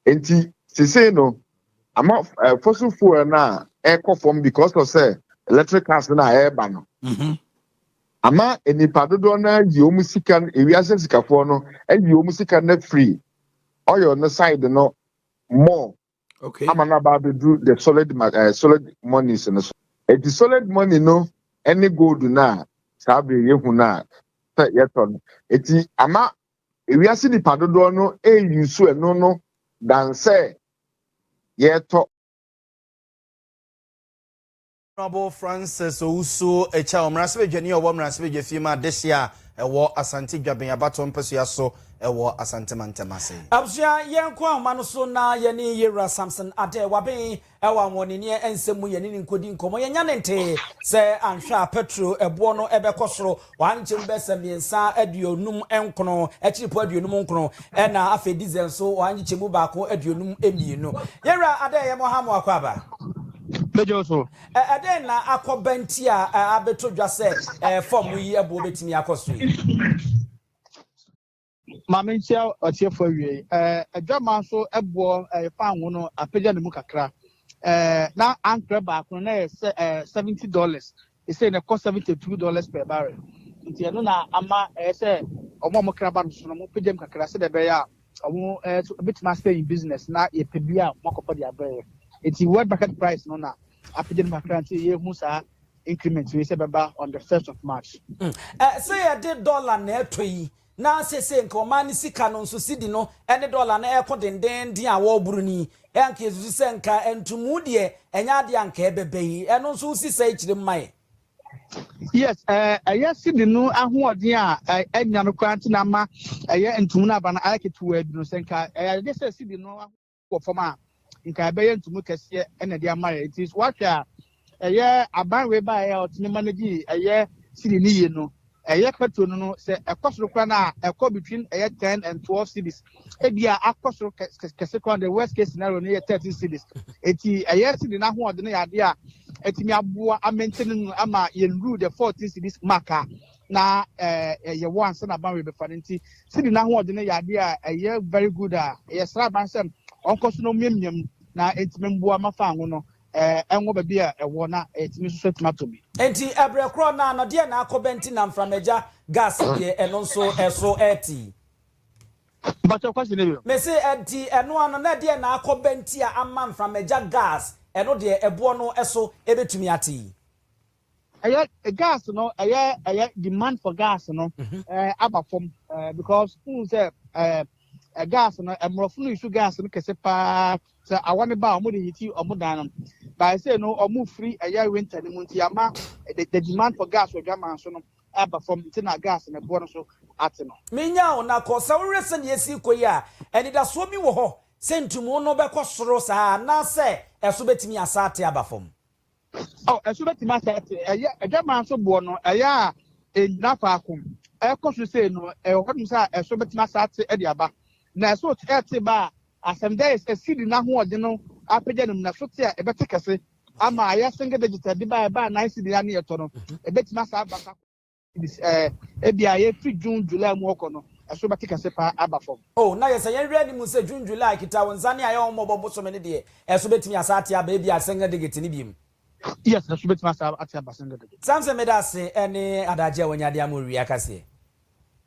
enti sese no ama fossil fuel na form because of say electric cars na eba no ama enipa dodo na yi omusika ewiase sikafo no yi omusika na free oil no side no more. Okay. I'm about to do the solid money in the it is solid money no any gold na sabi yehu na yeton eti ama ewiase ni padodo no use no dan say yeto Honorable Francis Owusu echa omrasebe dwani owo mrasebe dwafie ma desia ewo Asante Dwaben abato mpesua so ewo Asante Mantemase abusua yenko amano so na yeni Yera Samson ade waben ewa wonini ensemu yeni nkodi nkomo yenya nente se anhwa petro ebo no ebekosoro wanchem besa miensa aduonum enkono ekiripo aduonum nkono na afa diesel so wanchemu baako aduonum emienu Yera ade ye mohamo akwaba Pejoso ade na akobanti a abeto dwase form yi ebo betimi akoso Mamentia otiefo wie adwama so ebo fan wo no apagya ne mu kakra na ankra baako na $70 e say na cost $72 per barrel nti eno na ama say omo kraba no so no mo pagya kakra se de be ya omo betima stay in business na ye pebia makopo de abrɛ nti world market price no na apagya ne kakra nti ye hu sa increment we say beba on the 1st of March say a $1 na etoyi na sese nka omani sika no nso sidi no ene $1 na ekodenden din a wo buruni enka ezuzu se nka entumu de enya de anka ebebe yi eno nso si sai kire mai Yes, yes, the no, I want dear, and Yanukranti Nama, Tumuna Bana Akitu, no Senka, I just see the no for ma in Kabayan to Mukas and a dear marriage. It is what a year a ban way by out Nimanaji, a year Sidi no, a year Patuno, say a cost a call between a year 10 and 12 cities. A year a cost Casequan, the worst case scenario near 30 cities. A year Sidi Nahu, the idea. Etimi abua a maintaining ama yenru the 14 cities marker na ye once na ban we be fanti city na ho de na yade a ye very good ye sra ban sem onkoso no miemiem na etimi mbua mafa ho no enwo ba bia ewo na etimi so tomato bi enti ebrekro na no de na akobenti na mframeja gas de eno nso eso eti but of course me say enti eno ano na de na akobenti a ama mframeja gas eno de ebo no eso ebetumi ati gas no demand for gas no abafom because who say gas no emrofu no issue gas no kese pa say awani ba omo de hiti omo dan by say no omo free winter ni munti ama the demand for gas we gama so no abafom tina gas na ebo no so ati no minya na ko sawrese ne yesi koyi eni da so mi wo ho sentumu no be kosoro sa na se eso betimi asate abafom oh eso betimi asate edama so bo no eya nafa akum ekoso se no ehonu sa eso betimi asate ediaba na eso ete ba asem there is a seed na ho ode no apagya nim na so te ebete kese ama aya single digital di ba na seed na ne to no ebetimi asate ba ebia ye fi June July mu okono eso beti kase pa abafom oh na yes yen ready mu se June July kita wonzani ayo omobo so mene de eso betimi asate aba e bia senga digit ni biem yes eso betimi asate aba senga digit samse medase ene adaje wanyade amori akase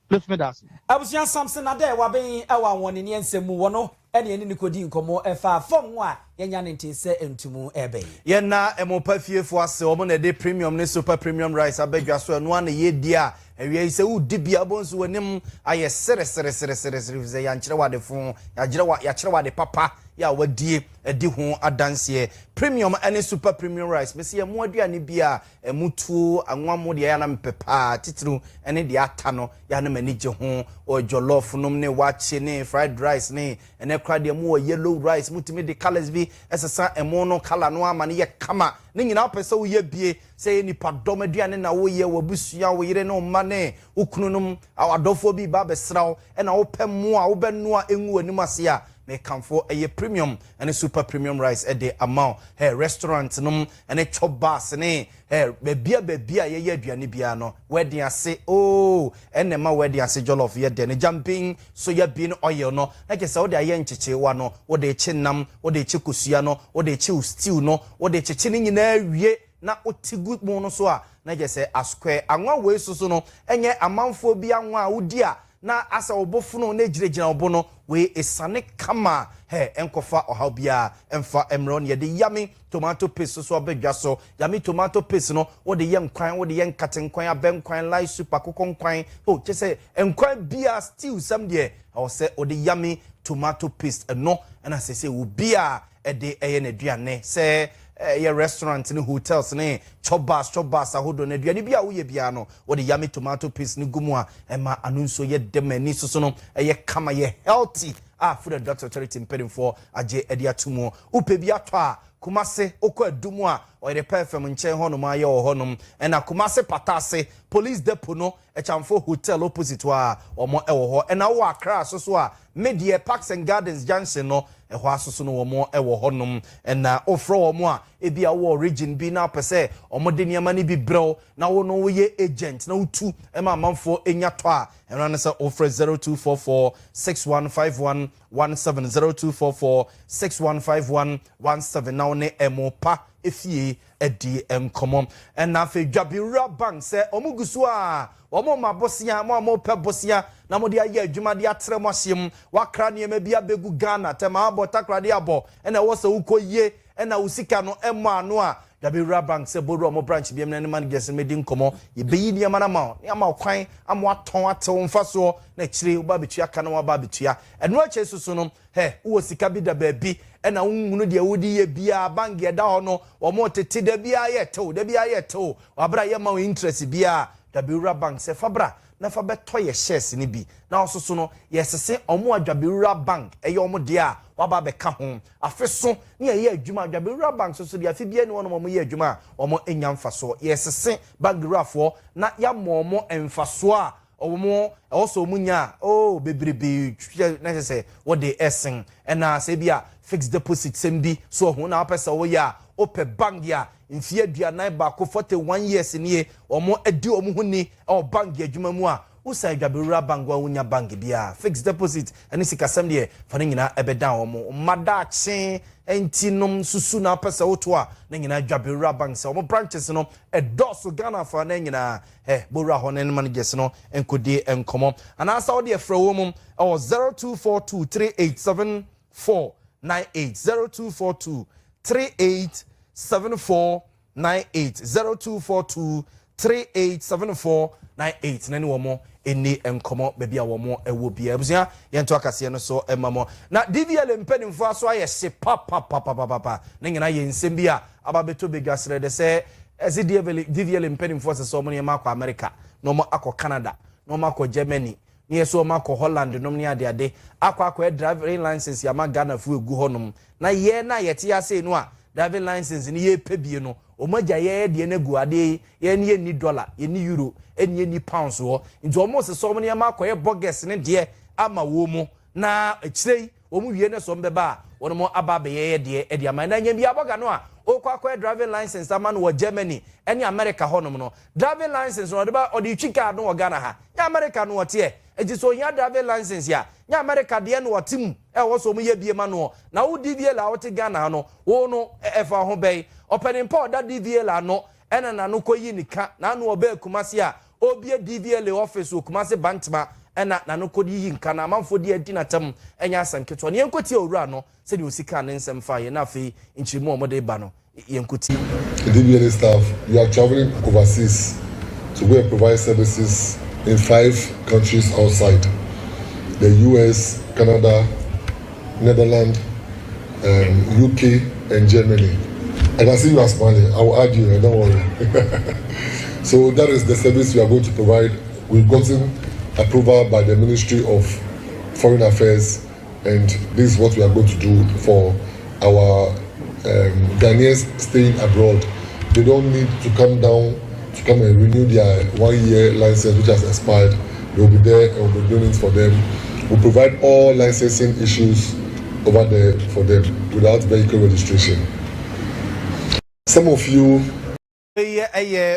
let's medase abusia samse na de wa ben ewa woni ne ensemu wono ene eni nikodi nkomo efa fom ho a yenya ne ntese entumu ebe ye na emopa fiefo ase omo na de premium ne super premium rice abedwa so no na ye dia ewie ise wo dibia bonso wanim aye sere ze ya nkyere wade fon ya kyere wade papa ya wadie edi ho adanse premium ene super premium rice mesi ye mo aduane bia emutu anwamo de ya na mpepa titru ene de ata no ya na manije ho o jollof nom ne wache ne fried rice ne ene kra de mo yellow rice mutimi de colors bi esesa emo no color no ama ne ye kama ne nyina opese wo ye bie se ni padom aduane na wo ye wabusua wo yire no ma ne ukununum awadofo bi ba besraw ena wo pem a wo benua enwu anim ase a me kamfo eye premium and super premium rice e de amount hey restaurant num and chop bars ne hey bebia ye aduane bia no wedding ase oh ene ma wedding ase jollof ye de ne jumping so ya bean oil no like say wo de aye ncheche wa no wo de chinam wo de chikosua no wo de chi stew no wo de cheche ni nyina awie na otigu mu no so a na je say asquare anwa we so no enye amanfo bi anwa a wodi a na asa obofuno na giregyina obo no we esane kama he enkofa oha bia emfa emron ye de yami tomato paste so abedwa so yami tomato paste no wo de ye nkwan wo de ye nkatenkwan abenkwan lai super kokonkwan oh che say enkwan bia stew sam de o say o de yami tomato paste no na say wo bia e de eye na duane say your restaurant ni hotels ni chobas ahodo na aduane bia wo ye bia no wo de yami tomato paste ni gumu a ema anunso ye demani so no ye kama ye healthy food and doctor charity impeding for aje edia tumo upe bia to a kumase okọ adumu a oyere perfem nchen honom aye ohonom ena kumase patase police depot no echamfo hotel opposite wa omo ewo ho ena wo akra so a media parks and gardens junction no ehwa asoso no omo ewo honom ena ofro omo a ebia wo origin bi na pese omo de niam ni bi brew na wo no wo ye agent na utu ema manfo enya to a ena na se ofre 0244 6151 170244 6151 17 na one emopa efie edi enkomom ena fe dwabira bank se omugusu a omo mabosia mo pe bosia na mo de aye adwuma de atre mo hyem wakra ne ma bia begu Ghana tema abota krade abo ena wo se ukoye ena usika no emo ano a Dwabewura bank se bodu omo branch biem na ne managers me di nkomo ye beyi ni ama na ma ne ama kwan amo aton atew mfaso na kire wo ba betua kana wo ba betua eno ache susu no wo sika bi da baabi na unhunu de wodi ye bia bank ye da ho no omo tete da bia ye tew wabra ye ma interest bia Dwabewura bank se fabra na fa beto ye shares ni bi na ososo no yesese omo Dwabewura bank eye omo de a waba beka ho afeso ne ye adwuma Dwabewura bank so de afi bia ne wono omo ye adwuma omo enya mfaso yesese bagrafo na ya momo emfaso a omo also munya bebrebe na se what they essen na se bia fixed deposit sembi so ho na apesa wo ya ope bank ya mfie aduanan ba ko 41 years nie omo edi omo huni o bank adwuma mu a usa Dwabewura bank wa wunya bank bia fixed deposit ani sikasam de fa nyina ebeda omo madache entinom susu na apesa woto a na nyina Dwabewura bank se omo branches no edoso Ghana fa na nyina bowura ho na managers no enkodi enkomo anasa wo de efra wo mum 0242387498 0242387498 0242387498 nani womo eni enkomo bebi a womo ewo bia ebusia yento akase no so emamo na DVL mpanimfo aso ayese papa na nyina ye nsem bia ababeto begasre de se ezi DVL mpanimfo se so mo ne makọ America no mo akọ Canada no mo akọ Germany ne so mo akọ Holland no ne ade akọ driving license ya ma Ghana fu egu honom na ye na yete ase no a driving license ni ye pebie no omaja ye de na gu ade ye ne ni dollar ye ni euro eni ni pounds wo nti omo se so mo ne ma koye bogus ne de ama wo mu na ekirei omu wie ne so mbeba wono mo aba be ye de e de ama na nya bia boga no a okwa driving license ama no wo Germany eni America honom no driving license no de ba o de twika no wo Ghana ha nya America no wote enti so nya driving license ya nya America de no wotim wo so mo ye bie ma no na wo DVL la wote Ghana no wo no efa ho bei opening port da DVL la no ena na no koyi nika na no oba Kumasi a obie DVL office wo Kumasi Bantama ena na no kodi yi nka na amanfo di adi na tam enya asanketo ne yenkoti owura no se de osika ne nsem fa ye na afi nchirimu omode ba no yenkoti DVL staff, you are traveling overseas to go and provide services in 5 countries outside the US, Canada, Netherlands, UK and Germany. I can see you are smiling. I will add you, don't worry. So that is the service we are going to provide. We've gotten approval by the Ministry of Foreign Affairs, and this is what we are going to do for our Ghanaians staying abroad. They don't need to come down to come and renew their 1-year license which has expired. They will be there and we'll be doing it for them. We'll provide all licensing issues over there for them without vehicle registration. Some of you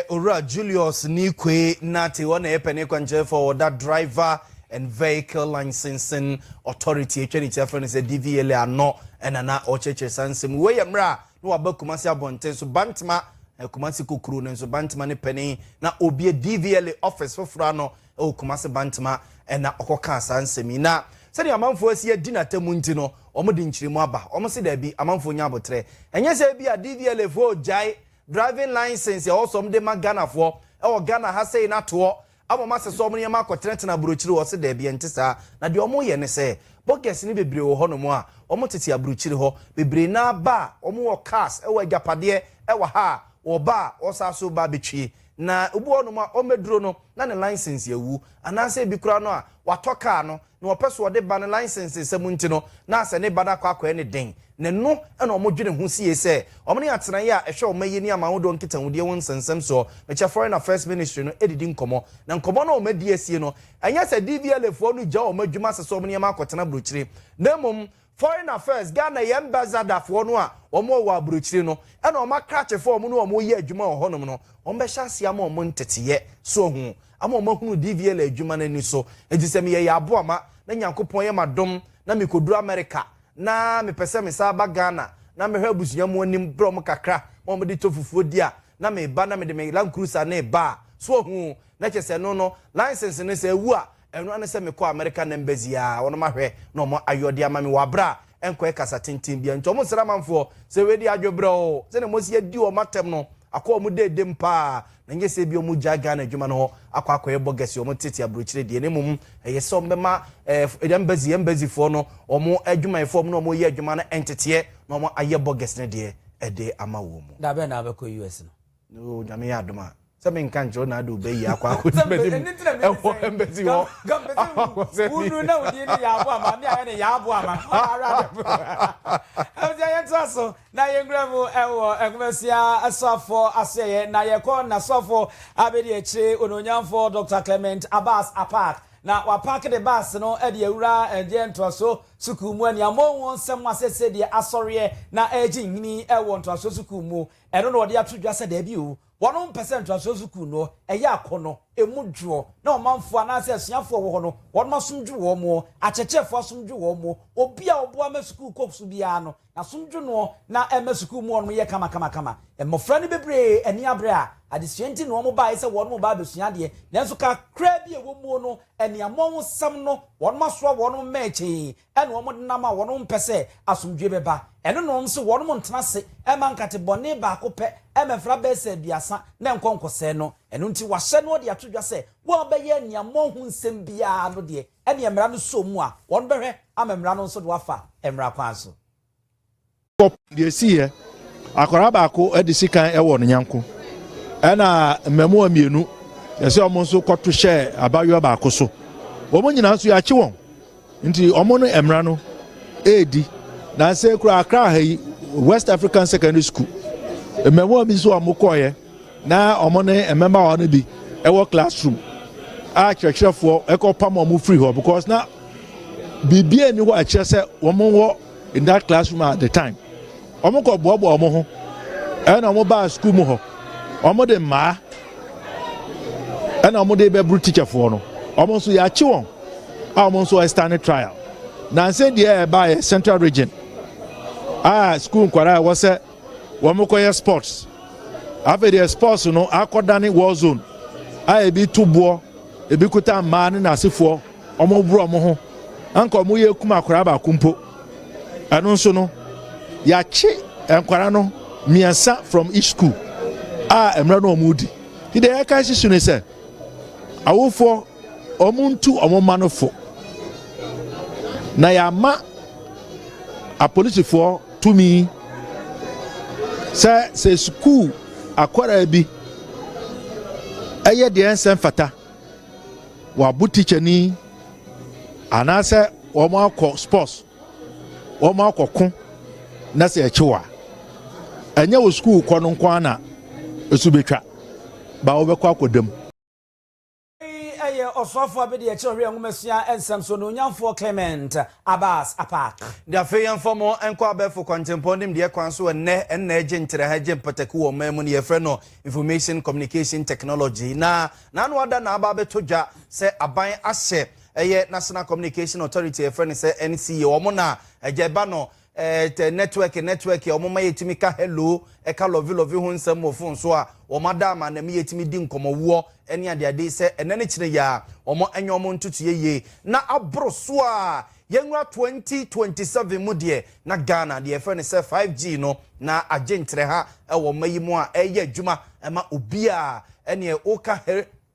Ora Julius Nikwe Nati one epene kwanje for that driver and vehicle licensing authority HNHF is a DVL ano and ana ocheche sansem we yamra no abakumasi abonten so bantama Kumasi Kukuru and so Bantama ne penny na obi DVL office for Frano o Kumasi Bantama and na Okoka Sansemina. Said the amanfo asie dinner temunti no omodi nchirimu aba omosi da bi amanfo nya abotre enye se bi a DVL fo jai driving license ya also mde Ghana for e Ghana ha sei na to amoma se so omne ma kotrent na burochiri wo se da bi entisa na de omo ye ne se bogus ni bebre wo hono mu a omo tete aburochiri ho bebre na ba omo wo cars e wa agapade e wa ha wo ba osaso ba betwi na ubu onu ma omeduro no na ne license yawu anase bi kura no a watoka no na opeso de ba ne license semunti no na ase ne bada kwakwa ne den ne no na omodwene hu sie se omne atena ya ehwe omaye ni ama wodo nkita wudie won sensem so mecha foreign affairs ministry no edidi nkomo na nkomo na omadi asie no anya se DVL fo no gya omadwuma se so omne ma akotena brochire na mom foreign affairs Ghana ambassador fo no a omo wa brochire no na oma krache fo omo no omo ye adwuma ho honom no ombe hyase ama omo nteteye so hu ama omo hunu DVL adwuma na ni so ejisem ye ya abo ama na nyankopon ye madom na mikoduru America na me pese me sa ba Ghana na me hwa busunya mu anim bro mo kakra mo de tofufuo dia na me ba na me de me Land Cruiser na ba so hu na chese no license ne se wu a eno ane se me ko America na embassy a wono ma hwe na mo ayode ama me wabra enko ekasa tintin bia nti omo sra manfo se we di adwobre o se ne mo se di o matem no akọ omo de mpa na nye se bi omo jaga na adwuma no akọ akọ gesi omo tete abrochire de ne mum yese ombema embazi fo no omo adwuma fo no omo ye adwuma na entete na omo aye gesi ne de ede ama wo mu da be na abeko US no nyame ya adoma se me nka njo na do be yi akọ akọ medim efo embazi wo unu na odi ni ya abo ama mi aye ni ya abo ama ara de so na yengremu ewo egmesia asofo aseye na yekọ na sofo abedi eche ononyamfo Dr. Clement Abbas Apak na wa park the bus no e de awura eje ntoso suku mu ani amon nsem asese de asore na eji nhini ewo ntoso suku mu eno no de atodwa se da bi o 1% asosuku no eye akono emudwo na omanfo anase asuafo wo no won masumdwu wo mo achechefo asumdwu wo mo obi a obo amasuku kopsu bia no na sumdwu no na emasuku mu no ye kama emofra ni bebre eni abre a adisuenti no mo ba ise won mo ba besua de nanso ka kra bi ewo mu no eni amon sam no won maso won mechi ene won nam a won mpese asumdwe beba eno no nso won mo ntenase emankate bone ba akopɛ emefra bese biasa na nkonkose no eno nti wahye no de atodwa se wo bɛyɛ niamɔ hu nsɛm bia no de ene emra no so mu a won bɛhwɛ amemra no nso de wafa emra kwan so de siye akora ba ko edisi kan ewo no nyanko ena mmemu amienu yese omo nso kɔto hye abayo ba ko so omo nyina nso ya kye won nti omo no emra no edi na se kura akra ha yi West African Secondary School mmemu ami so amokoye na omo ne ememba wa no bi ewo classroom a kyerɛkyerɛfoɔ ɛkɔpam omo free ho because na bibia ni ho a kyerɛ sɛ omo wo in that classroom at the time omo ko boabo omo ho ɛna omo ba school mu ho omo de ma ɛna omo de be bru teacher for no omo so ya chi won a omo so stand trial na nse de by Central Region school kwara was say omo ko sports after the sports no akodane war zone ebi tubo ebi kuta ma ne nasefo omo bru omo ho anka omo ye kuma kwara ba kumpo anu nso no ya chi enkwara no miensa from each school emra no omudi ide ya ka sisu ne se awofo omuntu omomanofo na ya ma a policefor to me say school akwara bi eye de ensem fata wa bu teacher ni anase omo akọ sports omo akọkọ na se echiwa enya wo school kọ no nkwa na esu betwa ba wo bekọ akodam eye osofo abedi eche ori enwumesia ensem so no nyamfo Clement Abbas Apak da fe yamfomo enko abefo contemporary de kwan so enne eje ntere ha je mpataku wo mamu ne yefre no information communication technology na no ada na aba betodwa se aban ahye eye National Communication Authority yefre ne se NCA wo mo na eje ba no network omoma yetimi ka hello eka love hu nsam mo phone so a omadama na me yetimi di nkomowo ene ade se enene kire ya omo enyomo ntutu yeye na abro so a yenwa 2027 mu de na Ghana de efre se 5G no na agentre ha ewo mayimu a eye adwuma ema obi a ene oka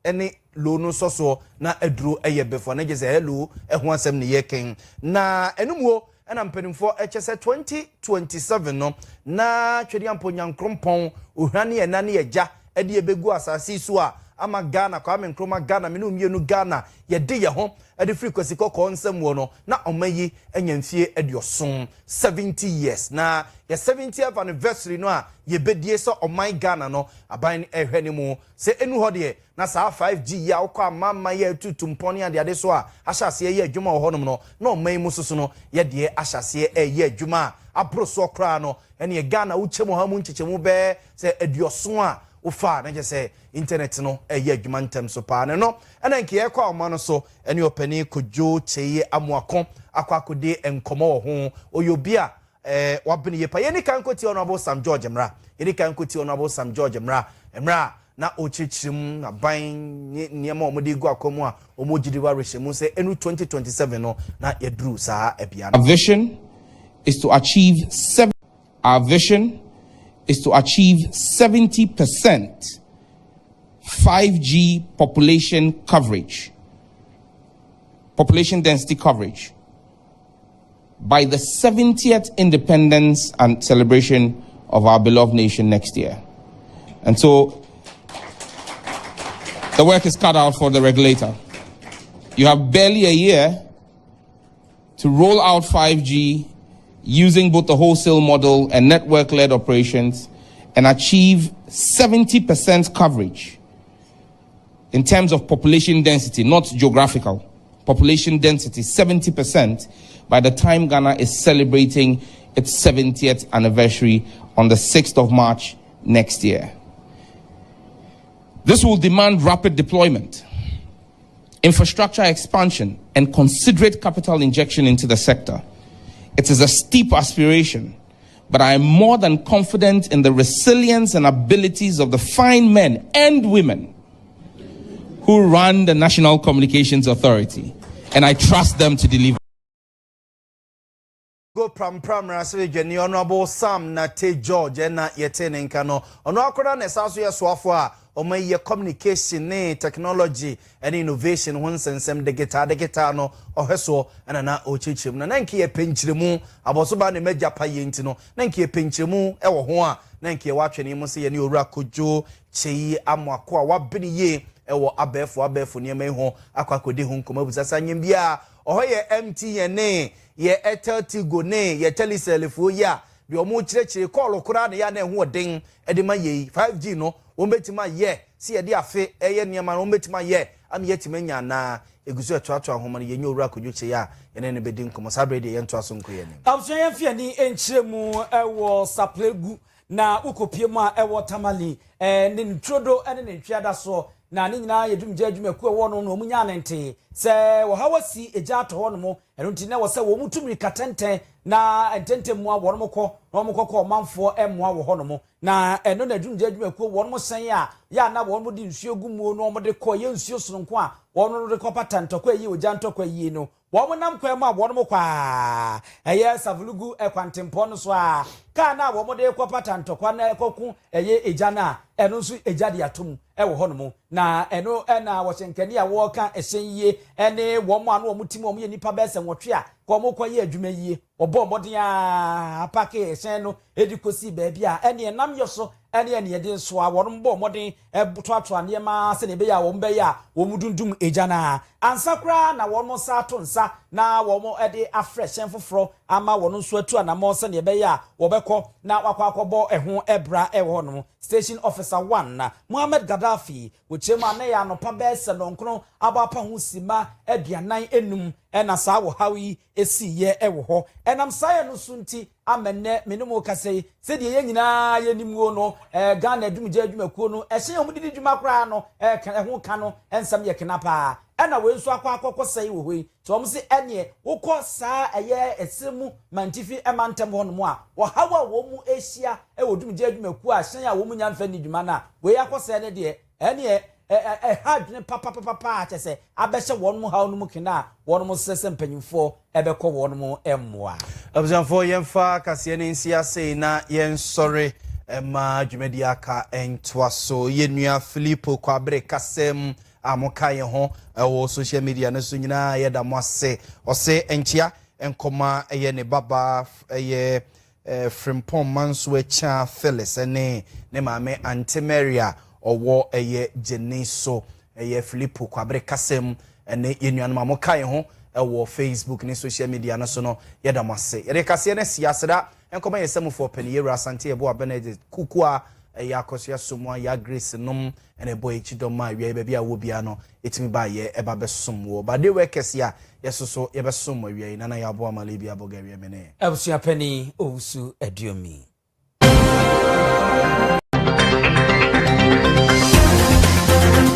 ene lo no soso na aduro eye befo na gese hello eho asem ne yeken na enumuo ena mpenimfo echese 2027 no na twedi amponyankrompon ohwane enane eja ede ebegu asase so a ama Ghana kwa menkroma Ghana me no mienu Ghana ye de ye ho ede frequency kokko nsam wo no na omayi enyamfie edioson 70 years na ye 70th anniversary no a ye bedie so oman Ghana no aban ehwani mu se enu ho de na saa 5G ya ukwa mama ye tutumponi ade so a ahyase ye adwuma wo honom no na oman mu soso no ye de ahyase ye adwuma abroso kra no ene Ghana uchemu ha mu nchechemu be se edioson a ufa na je se internet no eye adwuma ntem so pa ne no ena nke ye kwa oma no so ene opani kojo cheye amuakon akwakode enkomo wo ho oyobia wabene ye pa ye ni kan koti honorable Sam George Mra ye ni kan koti honorable Sam George Mra na ochichirim na ban niema omode gu akomu a omogidi wa rehemu se enu 2027 no na yedru saa ebia. Our vision is to achieve our vision is to achieve 70% 5G population density coverage by the 70th independence and celebration of our beloved nation next year. And so the work is cut out for the regulator. You have barely a year to roll out 5G using both the wholesale model and network-led operations and achieve 70% coverage in terms of population density, not geographical. Population density, 70% by the time Ghana is celebrating its 70th anniversary on the 6th of March next year. This will demand rapid deployment, infrastructure expansion, and considerate capital injection into the sector. It is a steep aspiration, but I am more than confident in the resilience and abilities of the fine men and women who run the National Communications Authority, and I trust them to deliver. Go pram raswe geni honorable Sam Nate George na yetene nka no ono akora na saso ye soafo a omaye communication ne technology and innovation ho nsensem digital no ohweso na ochichim na nanke ye penchiremu aboso ba ne magya paye nti no nanke ye penchiremu ewo ho a nanke ye watwene mu se ye ne owura kojo cheyi amwako a wabeni ye ewo abefo ne mai ho akwakode ho nkoma busasa nyem bia ohoye MTN ye Airtel Tigo ne ye Telecel fo ya bi omo kirechire call kura ne ya na ho den edema ye 5G no wo betima ye si ye de afe eye niam no betima ye am ye timanya na egusu atoato ahoma ye nyowura kodwoche ya ye ne bedi nkomo sabrede ye nto aso nko ye ne amso ye fie ni enchiremu ewo saplegu na ukopiem a ewo tamali ne ntrodo ne ntwiada so na ni nyina yedumje adwumaku ewo no omunya nente se wo hawasi eja to ho no mo eno ntine wo se wo mutumi katenten na ententemu a wo no mokọ na wo mokọ manfo emmoa wo ho no mo na eno na adwumje adwumaku wo no sen a ya na wo no di nsuo gumu no mo de kọ ye nsuo sononko a wo no de kọ patantokọ yi oja ntokọ yi no wo mo nam kwa ma wo no mokọ eye savulugu ekwantempo no so a ka na wo mo de kọ patantokọ na ekoku eye eja na eno nso eja de atom ewo ho no mo na eno na wo chenkani a wo ka ehyenye ene wo mo anu wo mutim wo ye nipa bese nwotwe a ko mo kwaye adwuma yie obo modin a apake ehyen no edikosi baabi a ene nam yoso ene yede so a wo mbo modin ebotoato ane ma se ne be ya wo mbe ya wo mudundum eja na ansakra na wo no sa to nsa na wo mo ede afreshen foforo ama wo no so atu anamo se ne be ya wo bekọ na wakwakobo eho ebra ewo no station officer 1 na Muhammad Gaddafi wochema na ya no pa bese no nkro abapa ho sima aduanan enum ena sa wo hawi esi ye ewo ho enam saye no sunti amenne menemo kasei se de ye nyina ye nimwo no Ghana adumje adwumakuo no ehye omudidi dwuma kra no ho ka no ensam ye kenapa ena we nso akwa sei wo hoi so om se ene wokọ saa eye esemu mantifi emantem ho no mo a wo hawa wo mu ehia ewodumje adwumakuo a hyen a wo mu nyamfa ni dwuma na we yakọ ne de ene hadne papa chese abehye won mu hawo no mu kena won mu sese mpanyimfo ebekọ won mu emmoa abzanfo yemfa kase ne nsia sei na yensore ma dwumadi aka entwaso yenua Filippo Kwabre kasem amoka ye ho wo social media no so nyina ye da mo ase ose enchia enkoma ye ne baba ye Frimpong manso echa Phyllis ne maame Auntie Maria owo eye Jeniso eye Filippo Kwabre kasem ene yenua no amoka ye ho wo Facebook ne social media no so no ye da mo ase ye kase ne siaseda enkoma ye semufo pani ye Asante ebo Benedict Kukua ya akosia somwa ya Grace nom ene boy chidoma wi be bia wo bia no etimi ba ye eba besomwo ba de wekesia yesoso ye besomwo wi na ya bo amale bia boga wi mene abusua pani owusu adiomi